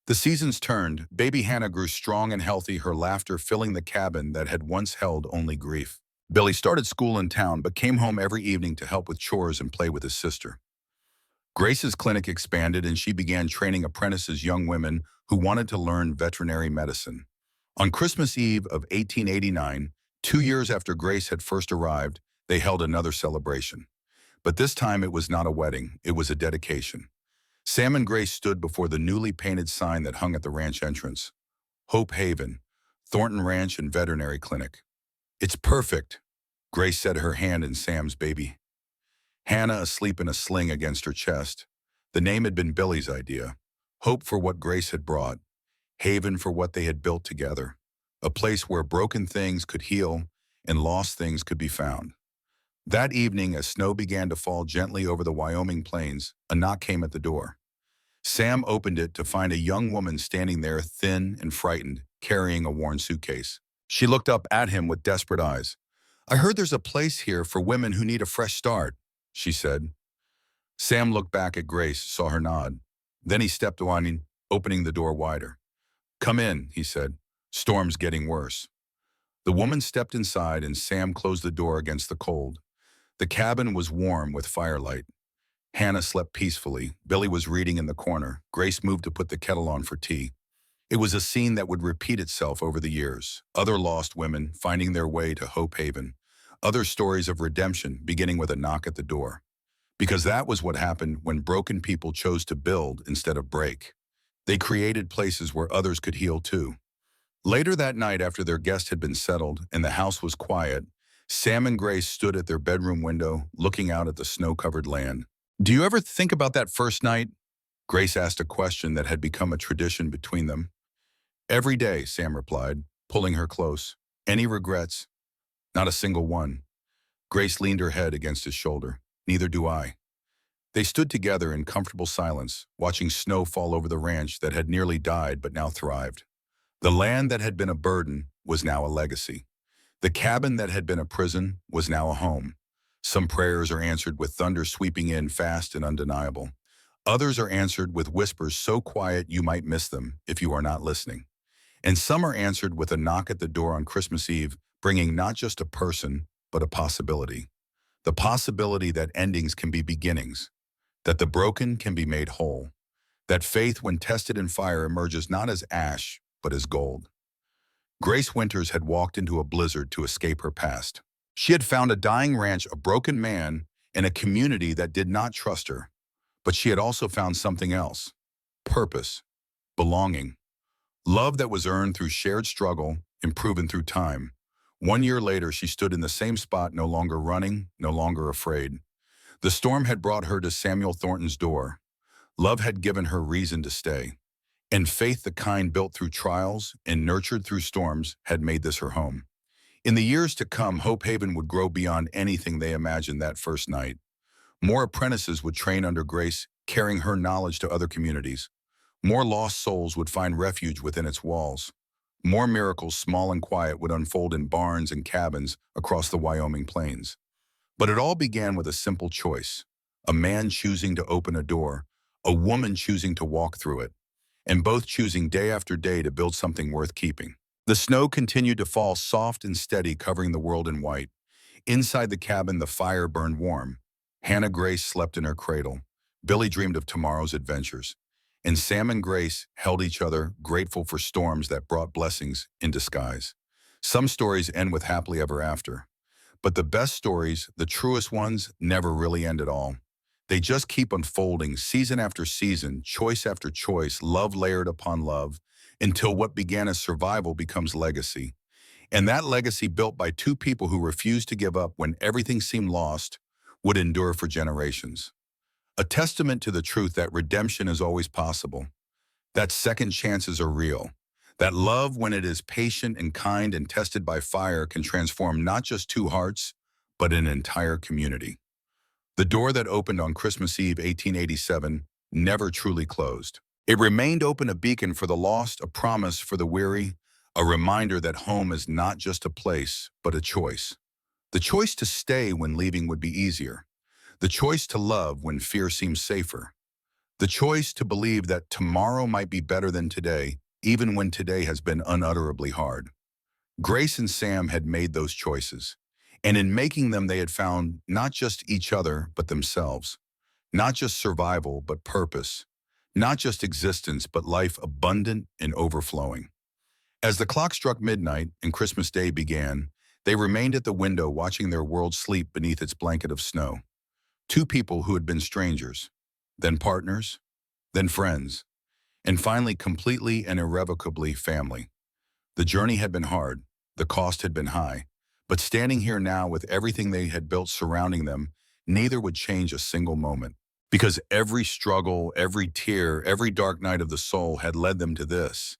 The seasons turned. Baby Hannah grew strong and healthy, her laughter filling the cabin that had once held only grief. Billy started school in town, but came home every evening to help with chores and play with his sister. Grace's clinic expanded, and she began training apprentices, young women who wanted to learn veterinary medicine. On Christmas Eve of 1889, 2 years after Grace had first arrived, they held another celebration. But this time it was not a wedding, it was a dedication. Sam and Grace stood before the newly painted sign that hung at the ranch entrance. Hope Haven, Thornton Ranch and Veterinary Clinic. "It's perfect," Grace said, her hand in Sam's baby. Hannah asleep in a sling against her chest. The name had been Billy's idea. Hope for what Grace had brought. Haven for what they had built together. A place where broken things could heal and lost things could be found. That evening, as snow began to fall gently over the Wyoming plains, a knock came at the door. Sam opened it to find a young woman standing there, thin and frightened, carrying a worn suitcase. She looked up at him with desperate eyes. "I heard there's a place here for women who need a fresh start," she said. Sam looked back at Grace, saw her nod. Then he stepped on, opening the door wider. "Come in," he said. "Storm's getting worse." The woman stepped inside and Sam closed the door against the cold. The cabin was warm with firelight. Hannah slept peacefully. Billy was reading in the corner. Grace moved to put the kettle on for tea. It was a scene that would repeat itself over the years. Other lost women finding their way to Hope Haven. Other stories of redemption beginning with a knock at the door. Because that was what happened when broken people chose to build instead of break. They created places where others could heal too. Later that night, after their guest had been settled and the house was quiet, Sam and Grace stood at their bedroom window, looking out at the snow-covered land. "Do you ever think about that first night?" Grace asked a question that had become a tradition between them. "Every day," Sam replied, pulling her close. "Any regrets?" "Not a single one." Grace leaned her head against his shoulder. "Neither do I." They stood together in comfortable silence, watching snow fall over the ranch that had nearly died but now thrived. The land that had been a burden was now a legacy. The cabin that had been a prison was now a home. Some prayers are answered with thunder sweeping in fast and undeniable. Others are answered with whispers so quiet you might miss them if you are not listening. And some are answered with a knock at the door on Christmas Eve, bringing not just a person, but a possibility. The possibility that endings can be beginnings, that the broken can be made whole, that faith when tested in fire emerges not as ash, but as gold. Grace Winters had walked into a blizzard to escape her past. She had found a dying ranch, a broken man, and a community that did not trust her. But she had also found something else: purpose, belonging, love that was earned through shared struggle and proven through time. 1 year later, she stood in the same spot, no longer running, no longer afraid. The storm had brought her to Samuel Thornton's door. Love had given her reason to stay. And faith, the kind built through trials and nurtured through storms, had made this her home. In the years to come, Hope Haven would grow beyond anything they imagined that first night. More apprentices would train under Grace, carrying her knowledge to other communities. More lost souls would find refuge within its walls. More miracles, small and quiet, would unfold in barns and cabins across the Wyoming plains. But it all began with a simple choice: a man choosing to open a door, a woman choosing to walk through it, and both choosing day after day to build something worth keeping. The snow continued to fall soft and steady, covering the world in white. Inside the cabin, the fire burned warm. Hannah Grace slept in her cradle. Billy dreamed of tomorrow's adventures. And Sam and Grace held each other, grateful for storms that brought blessings in disguise. Some stories end with happily ever after. But the best stories, the truest ones, never really end at all. They just keep unfolding, season after season, choice after choice, love layered upon love, until what began as survival becomes legacy. And that legacy, built by two people who refused to give up when everything seemed lost, would endure for generations. A testament to the truth that redemption is always possible, that second chances are real, that love, when it is patient and kind and tested by fire, can transform not just two hearts, but an entire community. The door that opened on Christmas Eve 1887 never truly closed. It remained open, a beacon for the lost, a promise for the weary, a reminder that home is not just a place, but a choice. The choice to stay when leaving would be easier. The choice to love when fear seems safer. The choice to believe that tomorrow might be better than today, even when today has been unutterably hard. Grace and Sam had made those choices. And in making them, they had found not just each other, but themselves. Not just survival, but purpose. Not just existence, but life abundant and overflowing. As the clock struck midnight and Christmas Day began, they remained at the window watching their world sleep beneath its blanket of snow. Two people who had been strangers, then partners, then friends, and finally completely and irrevocably family. The journey had been hard, the cost had been high, but standing here now with everything they had built surrounding them, neither would change a single moment. Because every struggle, every tear, every dark night of the soul had led them to this,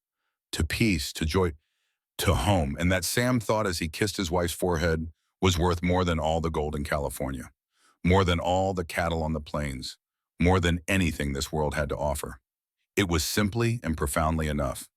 to peace, to joy, to home. And that, Sam thought as he kissed his wife's forehead, was worth more than all the gold in California, more than all the cattle on the plains, more than anything this world had to offer. It was simply and profoundly enough.